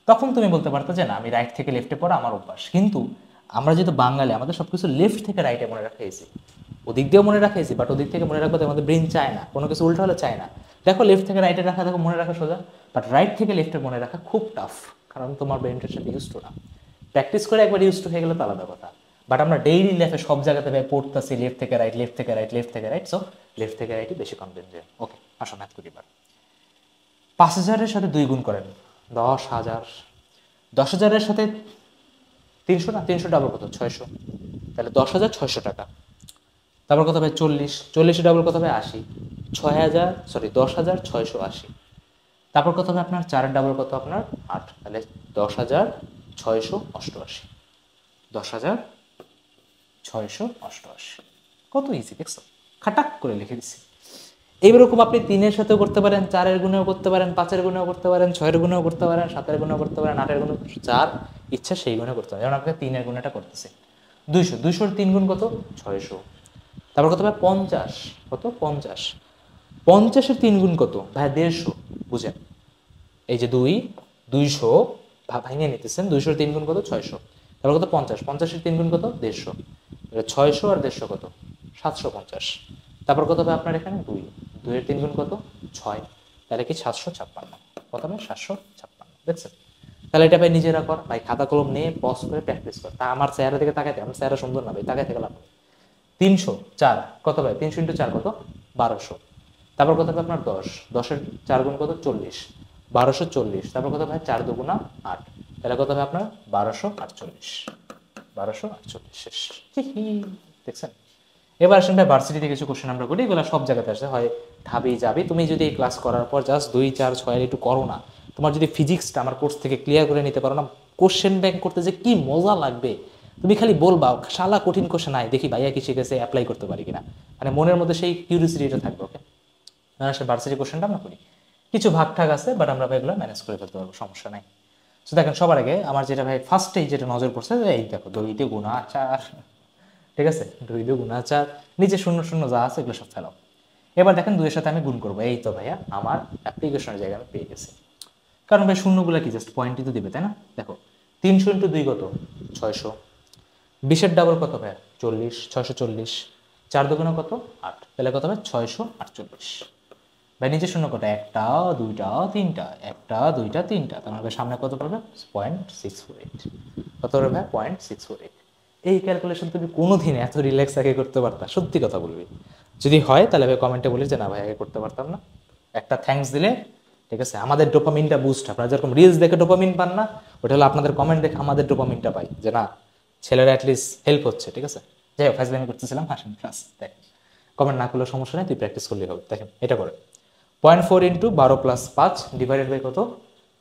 তখন তুমি বলতে পারতো যে না আমি রাইট থেকে লেফটে পড়া আমার অভ্যাস। কিন্তু আমরা যেহেতু বাঙালি, আমাদের সব কিছু লেফট থেকে রাইটে মনে রাখা হয়েছে, ওদিক দিয়েও মনে রাখা হয়েছে, বাট ওদিক থেকে মনে রাখবো আমাদের ব্রেন চায় না, কোনো কিছু উল্টো হলে চায় না। দেখো লেফট থেকে রাইটে রাখা দেখো মনে রাখা সোজা, বাট রাইট থেকে লেফটে মনে রাখা খুব টাফ, কারণ তোমার ব্রেনটার সাথে ইউজ টু না। প্র্যাকটিস করে একবার ইউজ টু হয়ে গেলে তো আলাদা কথা, বাট আমরা ডেইলি লাইফে সব জায়গাতে পড়তেছি লেফট থেকে রাইট, লেফট থেকে রাইট, লেফট থেকে রাইট। সো লেফট থেকে রাইটই বেশি কনভেনশন। ওকে, আসো ম্যাথ করি এবার। 5,000-এর সাথে 2 গুণ করেন 10,000। 10,000-এর সাথে 300 না, 300 ডাবল কত? 600। তাহলে 10,600 টাকা। তারপর কত হবে? 40। 40 ডাবল কত হবে? 80। 10,680। তারপর কত হবে আপনার 4-এর ডাবল কত? আপনার 8। তাহলে 10,688। 10,688। কত ইজি দেখছো, খাটাক করে লিখে দিচ্ছি। এইরকম আপনি 3-এর সাথেও করতে পারেন, 4-এর গুণেও করতে পারেন, 5-এর গুণেও করতে পারেন, 6-এর গুণেও করতে পারেন, 7-এর গুণেও করতে পারেন, 8-এর গুণেও, যার ইচ্ছা সেই গুণে করতে পারেন। যেমন আপনাকে 3-এর গুণেটা করতেছে 200। 200-র 3 গুণ কত? 600। তারপর কত ভাই? 50। কত? 50। 50-এর 3 গুণ কত ভাই? 150। বুঝেন, এই যে 200 ভাঙিয়ে নিতেছেন, 200-র 3 গুণ কত? 600। তারপর কত? 50। 50-এর 3 গুণ কত? 150। 600 আর 150 কত? 750। তারপর কত হবে আপনার এখানে? 2। 2-এর 3 গুণ কত? 6। তাহলে কি 756। কত হবে? 756। দেখছেন? তাহলে এটা ভাই নিজেরা কর ভাই, খাতা কলম নিয়ে পজ করে প্র্যাকটিস কর। তা আমার চেহারা দিকে তাকাইতে, আমার চেহারা সুন্দর না ভাই, তাকাই থেকে লাভ। 304 কত ভাই? 300 × 4 কত? 1200। তারপর কত হবে আপনার 10। 10-এর 4 গুণ কত? 40। 1240। তারপর কত ভাই? 4 দুগুণা 8। তাহলে কত হবে আপনার? 1248। 1248 শেষ। দেখছেন? এবার আসেন ভাই ভার্সিটি থেকে কিছু কোশ্চেন আমরা করি, এগুলো সব জায়গাতে আসে, হয় ঢাবি যাবি। তুমি যদি এই ক্লাস করার পর জাস্ট 2, 4, 6 একটু করো না, তোমার যদি ফিজিক্সটা আমার কোর্স থেকে ক্লিয়ার করে নিতে পারো না, কোশ্চেন ব্যাংক করতে যে কি মজা লাগবে। তুমি খালি বলবা শালা কঠিন কোশ্চেন নাই, দেখি ভাইয়া কি শিখেছে, অ্যাপ্লাই করতে পারি কিনা, মানে মনের মধ্যে সেই কিউরিওসিটিটা থাকবে। ওকে, সে ভার্সিটি কোশ্চেনটা আমরা করি, কিছু ভাগ ঠাক আছে, বাট আমরা ভাই এগুলো ম্যানেজ করে ফেলতে পারবো, সমস্যা নাই। তো দেখেন সবার আগে আমার যেটা ভাই ফার্স্টেই যেটা নজর পড়ছে, এই দেখো দইতে গুণা 4, ঠিক আছে, 2 2 গুণা 4, নিচে 0 0 যা আছে এগুলো সব ফেলাও। এবার দেখেন 2-এর সাথে আমি গুণ করবো, এই তো ভাইয়া আমার অ্যাপ্লিকেশনের জায়গায় আমি পেয়ে গেছি। কারণ ভাই শূন্যগুলো কি জাস্ট পয়েন্টই তো দিবে, তাই না? দেখো 300 × 2 কত? 600। 20-এর ডাবল কত ভাই? 40। 640। 4 দুগুণে কত? 8। তাহলে কত হবে? 648। ভাই নিচে শূন্য কত? 1টা 2টা 3টা, 1টা 2টা 3টা, তার মানে সামনে কত পড়বে? 0.648। কত হবে ভাই? 0.648। এই ক্যালকুলেশন তুমি কোনোদিন এত রিল্যাক্স আগে করতে পারতা? সত্যি কথা বলবি, যদি হয় তাহলে ভাই কমেন্টে বলিস যে না ভাই আগে করতে পারতাম না, একটা থ্যাঙ্কস দিলে, ঠিক আছে। আমাদের ডোপামিনটা বুস্ট, আপনারা যেরকম রিলস দেখে ডোপামিন পান না, ওটা হলো আপনাদের কমেন্ট দেখে আমাদের ডোপামিনটা পাই, যে না ছেলেরা অ্যাটলিস্ট হেল্প হচ্ছে, ঠিক আছে। যাই হোক, ফাইজলামি করতেছিলাম, হাসেন প্লাস। দেখ, কমেন্ট না করলে সমস্যা নেই, তুই প্র্যাকটিস করলেই হবে। দেখেন এটা করে 0.4 × 12 + 5 ডিভাইডেড বাই কত?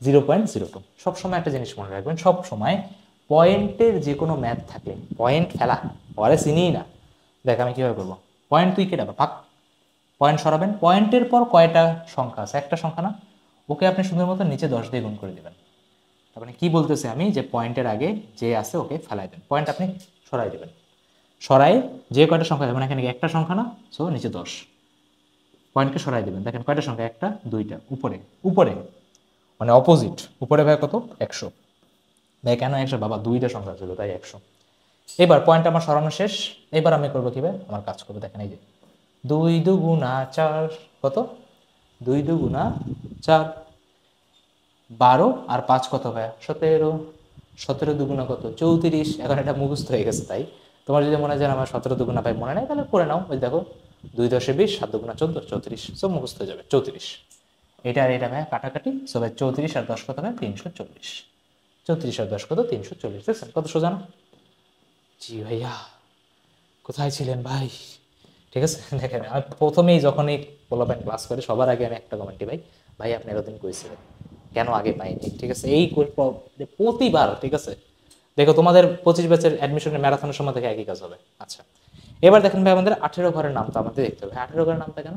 0.02। সবসময় একটা জিনিস মনে রাখবেন, সব সময় পয়েন্টের যে কোনো ম্যাথ থাকলে পয়েন্ট ফেলা ওরে চিনিই না। দেখ আমি কীভাবে করবো, পয়েন্ট তুই কেটে ভাগ, পয়েন্ট সরাবেন, পয়েন্টের পর কয়টা সংখ্যা আছে? একটা সংখ্যা না, ওকে আপনি সুন্দর মতো নিচে 10 দিয়ে গুণ করে দেবেন। তার মানে কি বলতেছে আমি, যে পয়েন্টের আগে যে আছে ওকে ফেলাই দেন, পয়েন্ট আপনি সরাই দেবেন। সরাই যে কয়টা সংখ্যা, মানে এখানে একটা সংখ্যা না, সো নিচে 10, পয়েন্টকে সরাই দেবেন। দেখেন কয়টা সংখ্যা? 1টা 2টা, উপরে উপরে মানে অপোজিট, উপরে ভাই কত? 100। ভাই কেন 100? বাবা 2টা সংখ্যা ছিল তাই 100। এবার পয়েন্ট আমার সরানো শেষ, এবার আমি করবো কি ভাই, আমার কাজ করবো। দেখেন এই যে 2 2 4 কত? 2 2 4, 12 আর 5 কত ভাই? 17। 17 2 কত? 34। এখন এটা মুখস্থ হয়ে গেছে, তাই তোমার যদি মনে হয় যে আমার 17 2 ভাই মনে নাই, তাহলে করে নাও। ওই দেখো 2 10 20, 7 2 14, 34, সব মুখস্থ হয়ে যাবে। 34, এটা আর এটা ভাই কাটাকাটি, সো ভাই 34 আর 10 কত ভাই? 340। 34 আর 10 কত? 340। দেখছেন কত সোজা না? জি ভাইয়া, কোথায় ছিলেন ভাই? ঠিক আছে। দেখেন আমি প্রথমেই যখনই পোলাপাইন ক্লাস করে সবার আগে আমি একটা কমেন্টই ভাই, ভাই আপনি এতদিন কইছিলেন কেন আগে পাইনি, ঠিক আছে, এই প্রতিবার, ঠিক আছে। দেখো তোমাদের 25 ব্যাচের অ্যাডমিশনের ম্যারাথনের সময় থেকে একই কাজ হবে। আচ্ছা, এবার দেখেন ভাই আমাদের 18 ঘরের নামটা আমাদের দেখতে হবে। 18 ঘরের নামটা কেন?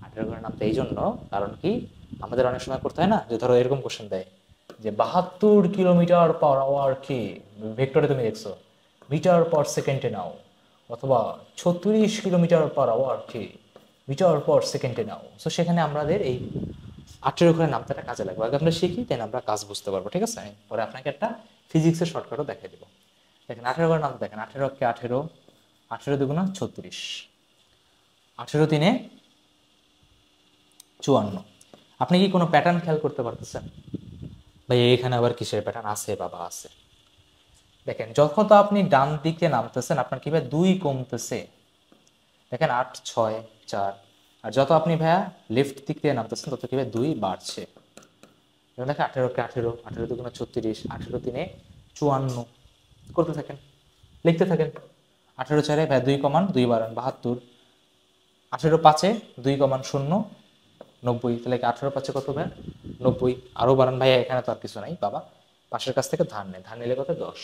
18 ঘরের নামটা এই জন্য, কারণ কি আমাদের অনেক সময় করতে হয় না, যে ধরো এরকম কোশ্চেন দেয় যে 72 কিলোমিটার পার আওয়ার কি, ভেক্টরে তুমি দেখছো মিটার পার সেকেন্ডে নাও, অথবা 36 কিলোমিটার পার আওয়ার কি মিটার পার সেকেন্ডে নাও। সো সেখানে আমাদের এই 18 ঘরের নামটা কাজে লাগবে। আগে আমরা শিখি, দেন আমরা কাজ বুঝতে পারবো, ঠিক আছে। আমি পরে আপনাকে একটা ফিজিক্সের শর্টকাটও দেখাই দেবো। দেখেন 18 ঘরের নাম দেখেন, 18 কে 18, 18 দুগুণা 36, 18 তিনে 54। আপনি কি কোনো প্যাটার্ন খেয়াল করতে পারতেছেন? ভাই এখানে আবার কিসের প্যাটার্ন? আছে বাবা আছে। দেখেন যখন তো আপনি ডান দিকে নামতেছেন আপনার কি ভাই 2 কমতেছে, দেখেন 8 6 4। আর যত আপনি ভাইয়া লেফট দিক দিয়ে নামতেছেন তত কি ভাই 2 বাড়ছে। যেমন দেখেন 18 কে 18, 18 দুগুণা 36, 18 তিনে 54 করতে থাকেন, লিখতে থাকেন। 18 চারে ভাই 2 কমান 2 বাড়ান 72, 18 পাঁচে 2 কমান 0 90, তাহলে 18 পাঁচে কত ভাই 90। আরও বাড়ান ভাইয়া, এখানে তো আর কিছু নাই বাবা, পাশের কাছ থেকে ধার নেই, ধার নিলে কত 10,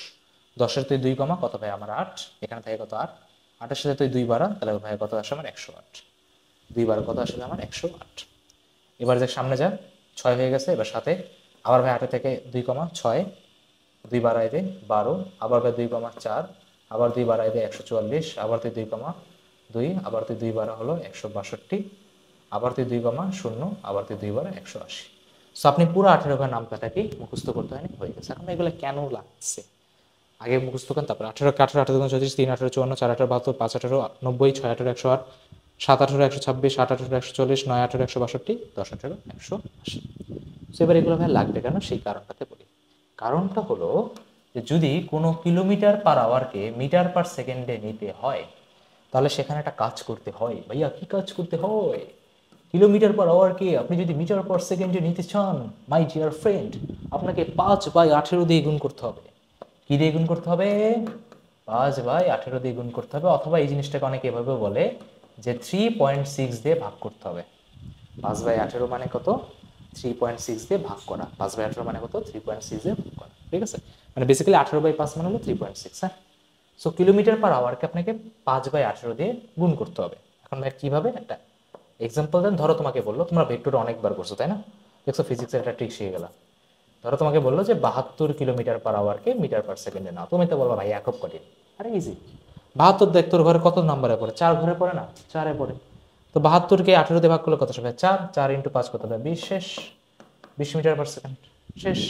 10-এর তুই 2 কমা কত ভাই আমার 8, এখানে থাকে কত 8, 8-এর সাথে তুই 2 বাড়া, তাহলে ভাই কত আসে আমার 108, 2 বাড়া কত আসলে আমার 108। এবার যে সামনে যা 6 হয়ে গেছে, এবার সাথে আবার ভাই 8 থেকে 2 কমা 6, 2 বাড়াই দে 12, আবার ভাই 2 কমা 4, আবার 2 বাড়াই দে 144, আবার তুই 2 কমা 2, আবার তুই 2 বাড়া হলো 162, আবার তুই 2 কমা 0, আবার তুই 2 বাড়া 180। সো আপনি পুরো 18 ঘর নামটাকে মুখস্থ করতে হয়নি, হয়ে গেছে। এখন এগুলো কেন লাগছে আগে মুখস্থ করেন, তারপর 18 কে 18, 18 দুগুণ 34, 3 18 54, 4 18 72, 5 18 90, 6 18 108, 7 18 126, 8 18 140, 9 18 162, 10 18 180। সো এবার এগুলো ভাই লাগবে কেন সেই কারণটাতে বলি। কারণটা হলো যে যদি কোনো কিলোমিটার পার আওয়ারকে মিটার পার সেকেন্ডে নিতে হয় তাহলে সেখানে একটা কাজ করতে হয়। ভাইয়া কি কাজ করতে হয়? কিলোমিটার পার আওয়ারকে আপনি যদি মিটার পার সেকেন্ডে নিতে চান মাই ডিয়ার ফ্রেন্ড, আপনাকে 5/18 দিয়ে গুণ করতে হবে। কি দিয়ে গুণ করতে হবে? 5/18 দিয়ে গুণ করতে হবে, অথবা এই জিনিসটাকে অনেকে এভাবে বলে যে 3.6 দিয়ে ভাগ করতে হবে। 5/18 মানে কত? 3.6 দিয়ে ভাগ করা। 5/18 মানে কত? 3.6 দিয়ে ভাগ করা, ঠিক আছে। মানে বেসিক্যালি 18/5 মানে হলো 3.6। হ্যাঁ, সো কিলোমিটার পার আওয়ারকে আপনাকে 5/18 দিয়ে গুণ করতে হবে। এখন ভাই কিভাবে? একটা এক্সাম্পল দেন। ধরো তোমাকে বললো, তোমরা ভেক্টর অনেকবার করছো তাই না, দেখছো ফিজিক্সের একটা ট্রিক শিখে গেলা। ধরো তোমাকে বললো যে 72 কিলোমিটার পার আওয়ারকে মিটার পার সেকেন্ডে নাও, তুমি তো বলবো ভাই একক কঠিন। আরে ইজি। 72 দেখ তোর ঘরে কত নাম্বারে পড়ে? 4 ঘরে পড়ে না? 4-এ পড়ে। তো 72-কে 18 দিয়ে ভাগ করলে কত হবে? 4, 4 ইন্টু 5 কত হবে? 20, শেষ। 20 মিটার পার সেকেন্ড, শেষ।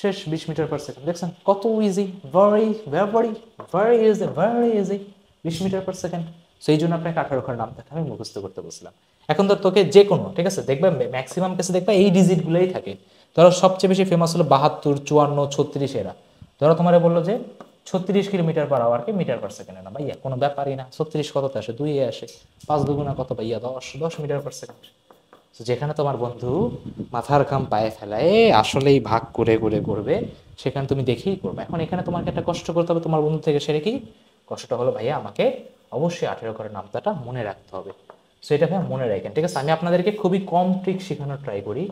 শেষ 20 মিটার পার সেকেন্ড। দেখছেন কত easy, very very very easy, very easy. 20 metre per second. সেই জন্য আপনাকে 18 ঘর নামটাকে আমি মুখস্থ করতে বলছিলাম। এখন ধর তোকে যে কোনো, ঠিক আছে, দেখবে ম্যাক্সিমাম কেসে দেখবে এই ডিজিটগুলোই থাকে। ধরো সবচেয়ে বেশি ফেমাস হলো 72, 54, 36 এরা। ধরো তোমার বললো যে 36 কিলোমিটার পার আওয়ারকে মিটার পার সেকেন্ডে না, ভাইয়া কোনো ব্যাপারই না। 36 কততে আসে? 2 এ আসে। 5 দুগুণা কত ভাইয়া? 10, 10 মিটার পার সেকেন্ড। তো যেখানে তোমার বন্ধু মাথার ঘাম পায়ে ফেলায় আসলেই ভাগ করে করে করবে, সেখানে তুমি দেখেই করবে। এখন এখানে তোমাকে একটা কষ্ট করতে হবে তোমার বন্ধু থেকে, সেটা কি কষ্টটা হলো? ভাইয়া আমাকে অবশ্যই 18 ঘরের নামতাটা মনে রাখতে হবে। সো এটা ভাইয়া মনে রাখেন, ঠিক আছে। আমি আপনাদেরকে খুবই কম ট্রিক শেখানোর ট্রাই করি,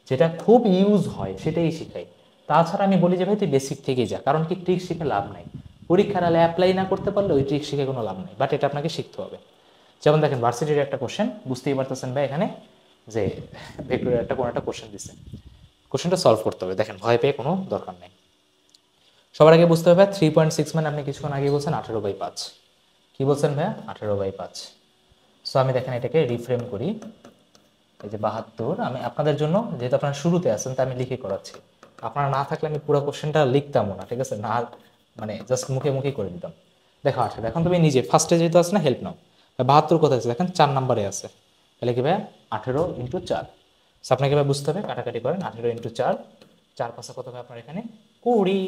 যেটা খুব ইউজ হয় সেটাই শিখাই। তাছাড়া আমি বলি যে ভাই তুই বেসিক থেকেই যা, কারণ কি ট্রিক শিখে লাভ নাই। পরীক্ষার হলে অ্যাপ্লাই না করতে পারলে ওই ট্রিক শিখে কোনো লাভ নাই, বাট এটা আপনাকে শিখতে হবে। যেমন দেখেন ভার্সিটির একটা কোশ্চেন, বুঝতেই পারতেছেন ভাই এখানে যে ভেক্টরের একটা কোনো একটা কোশ্চেন দিচ্ছে, কোশ্চেনটা সলভ করতে হবে। দেখেন ভয় পেয়ে কোনো দরকার নেই। সবার আগে বুঝতে হবে 3.6 মানে আপনি কিছুক্ষণ আগে বলছেন 18/5। কি বলছেন ভাইয়া? 18/5। সো আমি দেখেন এটাকে রিফ্রেম করি। এই যে 72, আমি আপনাদের জন্য যেহেতু আপনারা শুরুতে আছেন তাই আমি লিখে করাচ্ছি। আপনারা না থাকলে আমি পুরো কোশ্চেনটা লিখতামও না, ঠিক আছে, না মানে জাস্ট মুখে মুখে করে দিতাম। দেখো 18, এখন তুমি নিজে ফার্স্টে যেহেতু আছে না, হেল্প নাও। 72 কোথায় আছে? দেখেন 4 নম্বরে আছে। তাহলে কি ভাইয়া 18 ইন্টু 4। সো আপনাকে এবার বুঝতে হবে, কাটাকাটি করেন। 18 ইন্টু 4, 4 পাশে কত হবে আপনার এখানে? 20।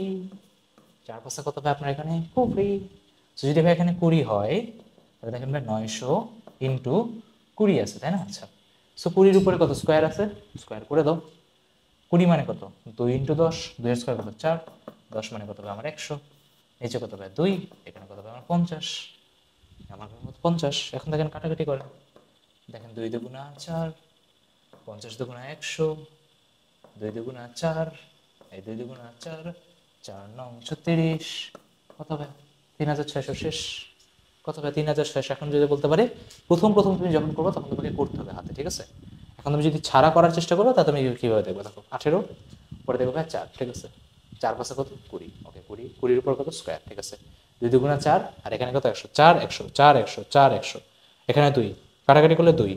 4 পাশে কত হবে আপনার এখানে? 20। সো যদি ভাই এখানে 20 হয় তাহলে দেখেন ভাই 900 ইন্টু 20 আছে তাই না? আচ্ছা, সো 20-এর উপরে কত স্কোয়ার আছে? স্কোয়ার করে দাও। 20 মানে কত? 2 ইন্টু 10, 2-এর স্কোয়ার কত? 4, 10 মানে কত হবে আমার 100, নিচে কত হবে? 2, এখানে কত হবে আমার 50। আমার মতো 50। এখন দেখেন কাটাকাটি করেন, দেখেন 2 দুগুণা 4, 50 দুগুণা 100, 2 দুগুণা 4, এই 2 দুগুণা 4, 4 নং 36, কত হবে 3600 শেষ, কত হবে 3600। এখন যদি বলতে পারে প্রথম প্রথম তুমি যখন করবে তখন তোমাকে করতে হবে হাতে, ঠিক আছে। এখন তুমি যদি ছাড়া করার চেষ্টা করো তা তুমি কীভাবে দেখবে, দেখো 18 পরে দেখবে 4, ঠিক আছে, 4 পাশে কত 20, ওকে 20, 20-এর উপর কত স্কোয়ার, ঠিক আছে, 2 দুগুণা 4 আর এখানে কত 100, 4 100 4 100 4 100, এখানে 2 কাটাকাটি করলে 2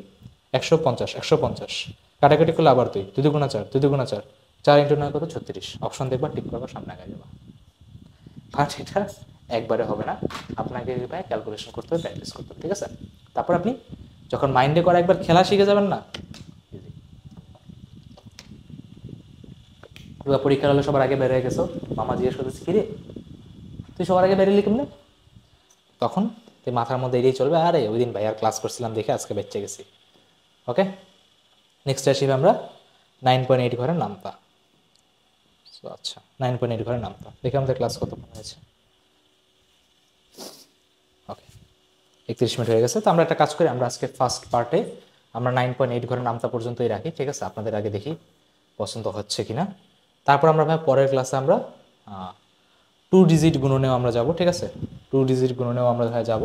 150 150, কাটাকাটি করলে আবার 2 2 দুগুণা 4 2 দুগুণা 4, 4 ইন্টু 9 কত 36, অপশন দেখবা টিক করবা সামনে আগে যাবা। বাট এটা একবারে হবে না, আপনাকে ভাই ক্যালকুলেশন করতে হবে, প্র্যাকটিস করতে হবে, ঠিক আছে। তারপর আপনি যখন মাইন্ডে করা একবার খেলা শিখে যাবেন না, পরীক্ষার হলে সবার আগে বেরিয়ে গেছো, মামা জিজ্ঞেস করতেছি কিরে তুই সবার আগে বেরিয়ে কেমনে, তখন তুই মাথার মধ্যে এড়িয়ে চলবে, আরে ওই দিন ভাই আর ক্লাস করছিলাম দেখে আজকে বেঁচে গেছি। ওকে, নেক্সট আসি আমরা 9.8 ঘরের নামতা। আচ্ছা 9.8 ঘরের নামতা দেখে আমাদের ক্লাস কতক্ষণ হয়েছে, ওকে 31 মিনিট হয়ে গেছে। তো আমরা একটা কাজ করি, আমরা আজকে ফার্স্ট পার্টে আমরা 9.8 ঘরের নামতা পর্যন্তই রাখি, ঠিক আছে, আপনাদের আগে দেখি পছন্দ হচ্ছে কিনা। তারপর আমরা ভাই পরের ক্লাসে আমরা 2 ডিজিট গুণনেও আমরা যাব, ঠিক আছে, 2 ডিজিট গুণনেও আমরা যাব,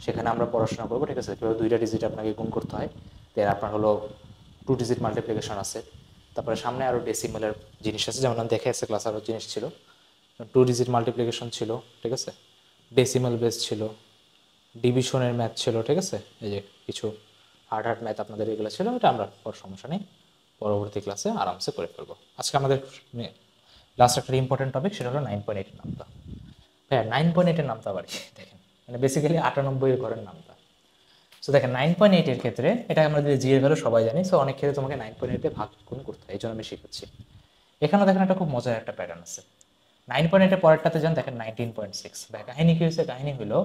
সেখানে আমরা পড়াশোনা করবো, ঠিক আছে, কীভাবে 2টা ডিজিট আপনাকে গুণ করতে হয়। দেন আপনার হলো 2 ডিজিট মাল্টিপ্লিকেশন আছে, তারপরে সামনে আরও ডেসিমেলের জিনিস আছে, যেমন আমি দেখে আছে ক্লাস আরও জিনিস ছিল, 2 ডিজিট মাল্টিপ্লিকেশন ছিল, ঠিক আছে, ডেসিমেল বেস ছিল, ডিভিশনের ম্যাথ ছিল, ঠিক আছে, এই যে কিছু হার্ড হার্ড ম্যাথ আপনাদের এগুলো ছিল, এটা আমরা সমস্যা নেই পরবর্তী ক্লাসে আরামসে করে ফেলবো। আজকে আমাদের লাস্ট একটা ইম্পর্টেন্ট টপিক, সেটা হলো 9.8 নামতা। হ্যাঁ 9.8 নামতা বাড়ি দেখেন, মানে বেসিক্যালি 98 ঘরের নামতা। সো দেখেন 9.8 ক্ষেত্রে এটা আমরা যদি জি এর ভ্যালু সবাই জানি, সো অনেক ক্ষেত্রে তোমাকে 9.8 ভাগ গুণ করতে হয়, এই জন্য আমি শিখাচ্ছি। এখানে দেখেন একটা খুব মজার একটা প্যাটার্ন আছে, 9.8 পরেরটাতে যান, দেখেন 19.6। ভাই কাহিনী কি হয়েছে, কাহিনী হলো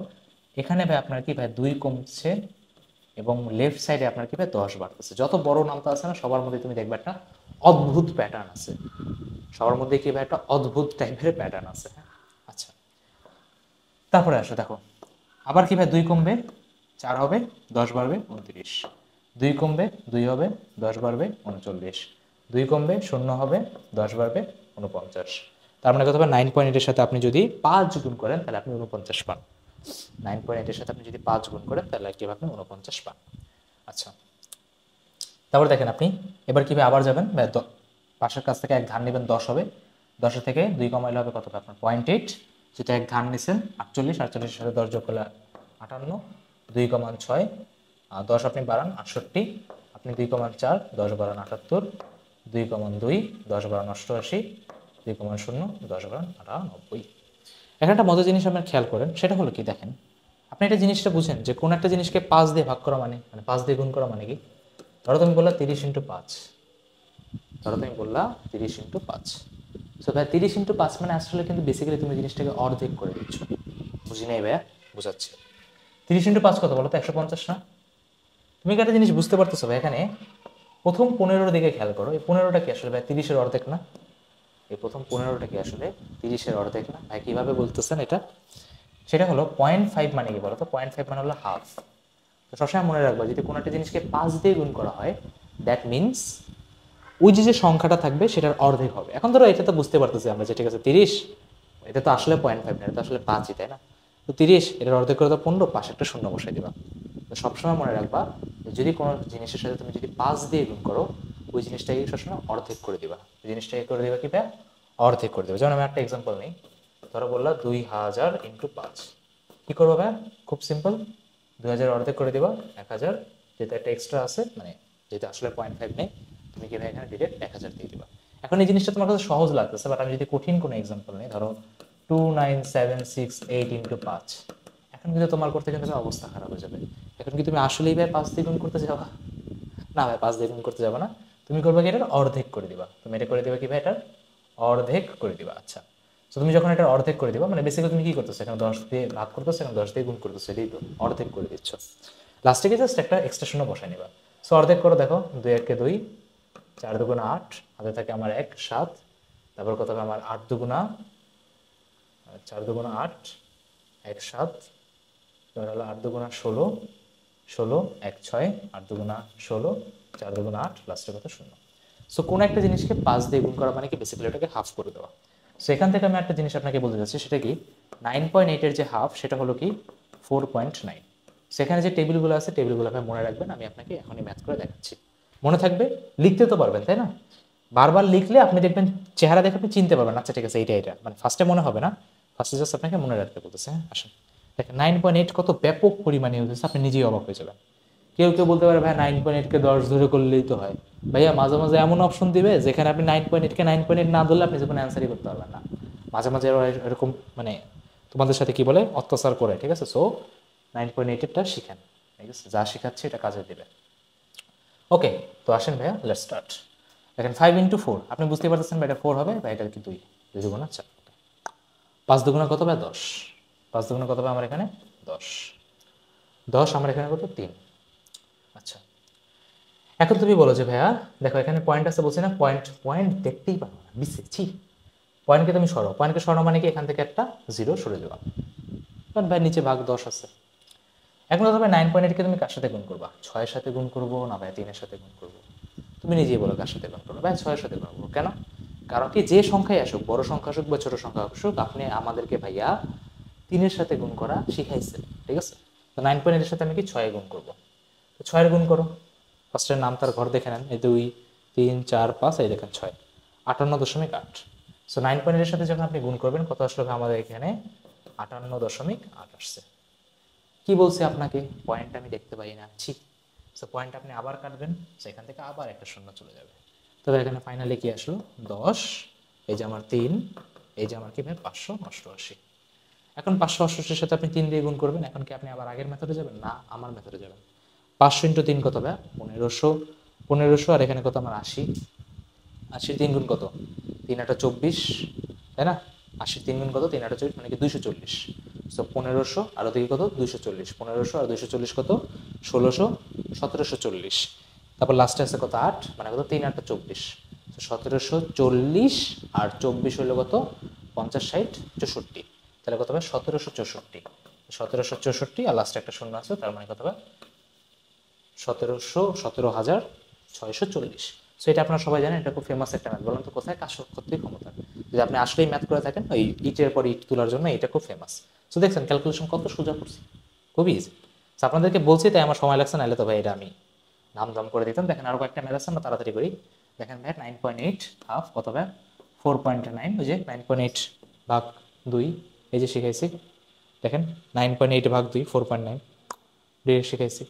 এখানে ভাই আপনার কি ভাই 2 কমছে এবং লেফট সাইডে আপনার কি ভাই 10 বাড়তেছে। যত বড় নামতা আছে না সবার মধ্যে তুমি দেখবে একটা অদ্ভুত প্যাটার্ন আছে, সবার মধ্যে কি ভাই একটা অদ্ভুত টাইপের প্যাটার্ন আছে, হ্যাঁ। আচ্ছা তারপরে আসো দেখো আবার কি ভাই 2 কমবে 4 হবে, 10 বাড়বে 29, 2 কমবে 2 হবে, 10 বাড়বে 39, 2 কমবে 0 হবে, 10 বাড়বে 49। তার মানে কত হবে 9.8 এর সাথে আপনি যদি 5 গুণ করেন তাহলে আপনি 49 পান, 9.8 এর সাথে আপনি যদি 5 গুণ করেন তাহলে কি আপনি 49 পান। আচ্ছা তারপর দেখেন আপনি এবার কিভাবে আবার যাবেন, পাশের কাছ থেকে 1 ধার নেবেন 10 হবে, 10 থেকে 2 কমাইলে হবে কত আপনার 0.8, যেটা 1 ধার নিছেন 48, 48 এর সাথে 10 যোগ করলে 58, 2 কমান 6, 10 আপনি বাড়ান 68, আপনি 2 কমান 4, 10 বাড়ান 78, 2 কমান 2, 10 বাড়ান 88, 2 কমান 0, 10 বাড়ান 98। এখন একটা মজার জিনিস আপনার খেয়াল করেন, সেটা হলো কি দেখেন আপনি একটা জিনিসটা বুঝেন যে কোন একটা জিনিসকে 5 দিয়ে ভাগ করা মানে 5 দিয়ে গুণ করা মানে কি, ধরো তুমি বললা 30 ইন্টু 5, ধরো তুমি বললা 30 ইন্টু 5, সো ভাই 30 ইন্টু 5 মানে আসলে কিন্তু বেসিক্যালি তুমি জিনিসটাকে অর্ধেক করে দিচ্ছ, বুঝি নাই ভাইয়া, বুঝাচ্ছি। 30 ইন্টু 5 কত বলো তো 150 না। তুমি কি একটা জিনিস বুঝতে পারতেছো ভাই, এখানে প্রথম 15 দিকে খেয়াল করো, এই 15টা কি আসলে ভাই 30-এর অর্ধেক না, এই প্রথম 15টা কি আসলে 30-এর অর্ধেক না ভাই, কীভাবে বলতেছেন এটা, সেটা হলো 0.5 মানে কি বলো তো, 0.5 মানে হলো হাফ। তো সবসময় মনে রাখবা যদি কোনো একটা জিনিসকে 5 দিয়ে গুণ করা হয় দ্যাট মিনস ওই যে সংখ্যাটা থাকবে সেটার অর্ধেক হবে। এখন ধরো এটা তো বুঝতে পারতেছি আমরা যে ঠিক আছে 30, এটা তো আসলে 0.5 না, এটা তো আসলে 5ই, তাই না, তো 30 এটার অর্ধেক করে তো 15, পাশে একটা শূন্য বসাই দিবা। তো সবসময় মনে রাখবা যদি কোনো জিনিসের সাথে তুমি যদি 5 দিয়ে গুণ করো ওই জিনিসটাকে সবসময় অর্ধেক করে দিবা, ওই জিনিসটাকে করে দিবা কি ভাই অর্ধেক করে দেবে। যেমন আমি একটা এক্সাম্পল নিই, ধরো বললা 2000 ইন্টু 5, কী করবো ভাই খুব সিম্পল, 2000 অর্ধেক করে দিবা 1000, যেটা একটা এক্সট্রা আছে মানে যেটা আসলে 0.5 নেই, তুমি কি ভাই এখানে ডিরেক্ট 1000 দিয়ে দিবা। এখন এই জিনিসটা তোমার কাছে সহজ লাগতেছে, বাট আমি যদি কঠিন কোনো এক্সাম্পল নিই, ধরো 29768 ইন্টু 5, এখন কিন্তু তোমার করতে কিন্তু অবস্থা খারাপ হয়ে যাবে। এখন কি তুমি আসলেই ভাই 5 দিয়ে গুণ করতে যাবা, না ভাই 5 দিয়ে গুণ করতে যাবা না, তুমি করবে কি এটার অর্ধেক করে দিবা, তুমি এটা করে দিবা কি ভাই এটার অর্ধেক করে দিবা। আচ্ছা তো তুমি যখন এটা অর্ধেক করে দিবা মানে বেসিক্যালি তুমি কি করতেছো, এখানে 10 দিয়ে ভাগ করতেছো, এখানে 10 দিয়ে গুণ করতেছো, এটাই তো অর্ধেক করে দিচ্ছ, লাস্টে গিয়ে জাস্ট একটা এক্সটেনশনও বসাই নিবা। সো অর্ধেক করো, দেখো 2 1 2, 4 2 8, হাতে থাকে আমার 1 7, তারপর কত হবে আমার 8 2 4 2 8, 1 7, এবার হলো 8 দুগুণা 16, 16 1 6, 8 দুগুণা 16, 4 দুগুণা 8, লাস্টে কত 0। সো কোনো একটা জিনিসকে 5 দিয়ে গুণ করা মানে কি বেসিক্যালি ওটাকে হাফ করে দেওয়া। সো এখান থেকে আমি একটা জিনিস আপনাকে বলতে চাচ্ছি, সেটা কি 9.8 এর যে হাফ সেটা হলো কি 4.9। সেখানে যে টেবিলগুলো আছে টেবিলগুলো আপনি মনে রাখবেন, আমি আপনাকে এখনই ম্যাথ করে দেখাচ্ছি। মনে থাকবে, লিখতে তো পারবেন তাই না? বারবার লিখলে আপনি দেখবেন চেহারা দেখে আপনি চিনতে পারবেন, আচ্ছা ঠিক আছে এটা মানে ফার্স্টে মনে হবে না, ফার্স্টে জাস্ট আপনাকে মনে রাখতে বলতেছে। হ্যাঁ আসেন দেখেন 9.8 কত ব্যাপক পরিমাণে হতেছে, আপনি নিজেই অবাক হয়ে যাবেন। কেউ কেউ বলতে পারে ভাই 9.8কে 10 ধরে করলেই তো হয়। ভাইয়া মাঝে মাঝে এমন অপশন দিবে যেখানে আপনি 9.8কে 9.8 না ধরলে আপনি জীবনে অ্যান্সারই করতে পারবেন না। মাঝে মাঝে এরকম মানে তোমাদের সাথে কি বলে অত্যাচার করে, ঠিক আছে? সো 9.8-এরটা শিখেন, ঠিক আছে? যা শিখাচ্ছে এটা কাজে দেবে। ওকে, তো আসেন ভাইয়া লেটস স্টার্ট। দেখেন 5 × 4, আপনি বুঝতে পারতেছেন বা এটা 4 হবে বা এটা কি 2, 2 দুগুণা 4। 5 দুগুণা কত ভাই 10, 5 দুগুণা কত ভাই আমার এখানে 10, 10 আমার এখানে কত 3। আচ্ছা এখন তুমি বলো যে ভাইয়া দেখো এখানে পয়েন্ট আছে বলছি না, পয়েন্ট পয়েন্ট দেখতেই পারো না, বিসেছি। পয়েন্টকে তুমি সরাও, পয়েন্টকে সরানো মানে কি এখান থেকে একটা 0 সরে যাওয়া, কারণ ভাই নিচে ভাগ 10 আছে। এখন তবে 9.8কে তুমি কার সাথে গুণ করবা? 6-এর সাথে গুণ করবো না ভাই 3-এর সাথে গুণ করবো? তুমি নিজেই বলো কার সাথে গুণ করবো? ভাই 6-এর সাথে গুণ করবো। কেন? কারণ কি যে সংখ্যায় আসুক, বড় সংখ্যা আসুক বা ছোট সংখ্যা আসুক, আপনি আমাদেরকে ভাইয়া 3-এর সাথে গুণ করা শিখাইছেন, ঠিক আছে? তো 9.8-এর সাথে আমি কি 6-এ গুণ করবো। তো 6-এর গুণ করো, ফার্স্টের নাম তার ঘর দেখে নেন, এই 2 3 4 5, এই দেখেন 6, 58.8। সো 9.8-এর সাথে যখন আপনি গুণ করবেন কত আসলে আমাদের এখানে 58.8 আসছে। কি বলছে আপনাকে? পয়েন্ট আমি দেখতে পাই না, ঠিক। সো পয়েন্ট আপনি আবার কাটবেন, সেখান থেকে আবার একটা শূন্য চলে যাবে। তবে এখানে ফাইনালি কি আসলো 10, এই যে আমার 3, এই যে আমার কি ভাই 588। এখন 588-এর সাথে আপনি 3 দিয়ে গুণ করবেন। এখন কি আপনি আবার আগের মেথডে যাবেন? না, আমার মেথডে যাবেন। 500 × 3 কত ভাই 1500, 1500 আর এখানে কত আমার 80, 80 3 গুণ কত 3 8 24, তাই না? 80 3 গুণ কত 3 8 24 মানে কি 240। সো 1500 আর ওদিকে কত 240, 1500 আর 240 কত 1600, 1740। তারপর লাস্টে আছে কত 8 মানে কত 3 8 24। তো 1740 আর 24 হলো কত 50 60 64, তাহলে কত হবে 1764। 1764 আর লাস্টে একটা শূন্য আছে, তার মানে কত হবে 17,640। সো এটা আপনারা সবাই জানেন, এটা খুব ফেমাস একটা ম্যাথ। বলুন তো কোথায়? কাজ করতে ক্ষমতা। যদি আপনি আসলেই ম্যাথ করে থাকেন ওই ইটের পর ইট তোলার জন্য, এটা খুব ফেমাস। সো দেখছেন ক্যালকুলেশন কত সোজা করছি, খুবই ইজি। সো আপনাদেরকে বলছি তাই আমার সময় লাগছে, নাহলে তো ভাই এটা আমি ধাম করে দিতাম। দেখেন আরও কয়েকটা ম্যাথ আছে, আমরা তাড়াতাড়ি করি। দেখেন ভাই 9.8 হাফ কত ভাই 4.9, ওই যে 9.8 ভাগ 2, এই যে শিখাইছি। দেখেন 9.8 ভাগ 2 4.9, ডিরেক্ট শিখাইছি।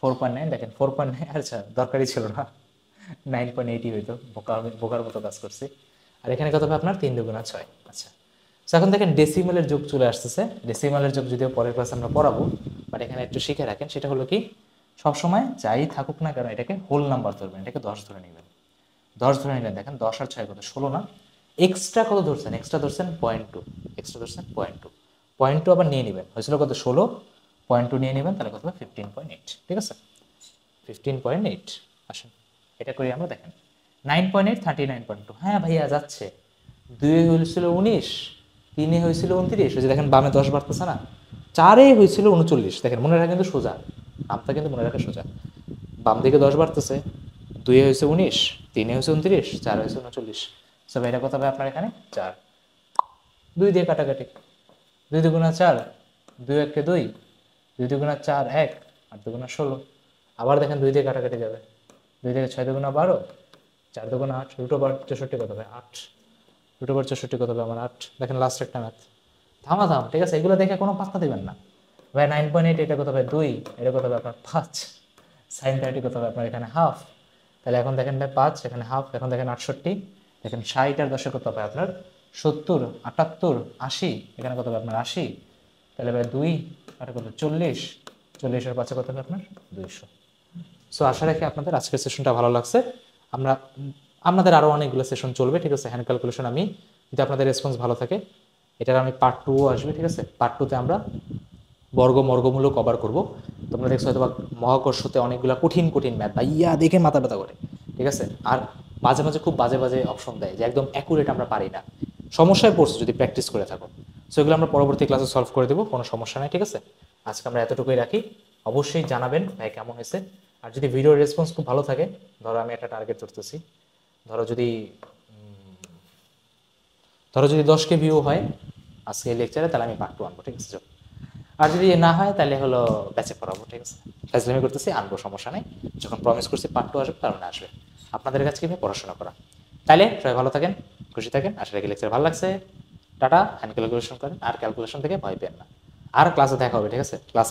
4.9 দেখেন 4.9, আচ্ছা দরকারই ছিল না, 9.8 হইতো, বোকার মতো কাজ করছি। আর এখানে কত হবে আপনার 3 দুগুণা 6। আচ্ছা তো এখন দেখেন ডেসিমালের যোগ চলে আসতেছে। ডেসিমালের যোগ যদিও পরের ক্লাসে আমরা পড়াবো, বাট এখানে একটু শিখে রাখেন। সেটা হলো কি সবসময় যাই থাকুক না কেন এটাকে হোল নাম্বার ধরবেন, এটাকে 10 ধরে নেবেন। 10 ধরে নিলেন, দেখেন 10 আর 6 কত 16 না? এক্সট্রা কত ধরছেন? এক্সট্রা ধরছেন 0.2, এক্সট্রা ধরছেন 0.2, 0.2 আবার নিয়ে নেবেন, হয়েছিল কত 16, 0.2 নিয়ে নেবেন, তাহলে কত হবে 15.8, ঠিক আছে 15.8। আসেন এটা করি আমরা। দেখেন 9.8 39.2, হ্যাঁ ভাইয়া যাচ্ছে। 2 হয়েছিল 19, 3 হয়েছিল 29, ওই যে দেখেন বামে 10 বাড়তেছে না, 4 হয়েছিল 39। দেখেন মনে রাখা কিন্তু সোজা, নামটা কিন্তু মনে রাখা সোজা। বাম দিকে 10 বাড়তেছে, 2 হয়েছে 19, 3 হয়েছে 29, 4 হয়েছে 39। সব এটা কত হবে আপনার এখানে 4, 2 দিয়ে কাটাকাটি, 2 দুগুণা 4, 2 1 2, 2 দুগুণা 4 1, 8 দুগুণা 16। আবার দেখেন 2 দিয়ে কাটাকাটি যাবে, 2 থেকে 6 দুগুণা 12, 4 দুগুণা 8, রুট ওভার 64 কত হবে 8, রুট ওভার 64 কত হবে আমার 8। দেখেন লাস্ট একটা ম্যাথ ধামাধাম, ঠিক আছে? এগুলো দেখে কোনো পাত্তা দিবেন না ভাই। 9.8 এটা কত হবে 2, এটা কত হবে আপনার 5, সাইন 30 কত হবে আপনার এখানে হাফ। তাহলে এখন দেখেন ভাই 5 এখানে হাফ, এখন দেখেন 68, দেখেন 60 আর 10 কত হবে আপনার 70, 78, 80, এখানে কত হবে আপনার 80। তাহলে ভাই 2 আর কত 40, 40 আর 5 কত হবে আপনার 200। সো আশা রাখি আপনাদের আজকের সেশনটা ভালো লাগছে। আপনাদের আরও অনেকগুলো সেশন চলবে, ঠিক আছে? হ্যান্ড ক্যালকুলেশন আমি যদি আপনাদের রেসপন্স ভালো থাকে এটার আমি পার্ট 2ও আসবে, ঠিক আছে? পার্ট 2তে আমরা বর্গমূল্য কভার করব। তোমরা দেখছো হয়তো বা মহাকর্ষতে অনেকগুলো কঠিন ম্যাথ বা দেখে মাথা ব্যথা করে, ঠিক আছে? আর মাঝে মাঝে খুব বাজে অপশন দেয় যে একদম অ্যাকুরেট আমরা পারি না, সমস্যায় পড়ছো যদি প্র্যাকটিস করে থাকো। সো এগুলো আমরা পরবর্তী ক্লাসে সলভ করে দেবো, কোনো সমস্যা নাই, ঠিক আছে? আজকে আমরা এতটুকুই রাখি। অবশ্যই জানাবেন ভাই কেমন হয়েছে। আর যদি ভিডিওর রেসপন্স খুব ভালো থাকে, ধরো আমি একটা টার্গেট ধরতেছি, ধরো যদি 10K ভিউ হয় আজকে এই লেকচারে, তাহলে আমি পার্ট 2 আনবো, ঠিক আছে? আর যদি না হয় তাহলে হলো ব্যাচে পড়াবো, ঠিক আছে? ফাইজলামি করতেছি, আনবো, সমস্যা নেই। যখন প্রমিস করছি পার্ট 2 আসবে, তার মানে আসবে। আপনাদের কাছে কি পড়াশোনা করা। তাইলে সবাই ভালো থাকেন, খুশি থাকেন। আশা রাখি লেকচার ভালো লাগছে। টাটা। হ্যান্ড ক্যালকুলেশন করেন, আর ক্যালকুলেশন থেকে ভয় পেন না। আর ক্লাসে দেখা হবে, ঠিক আছে? ক্লাস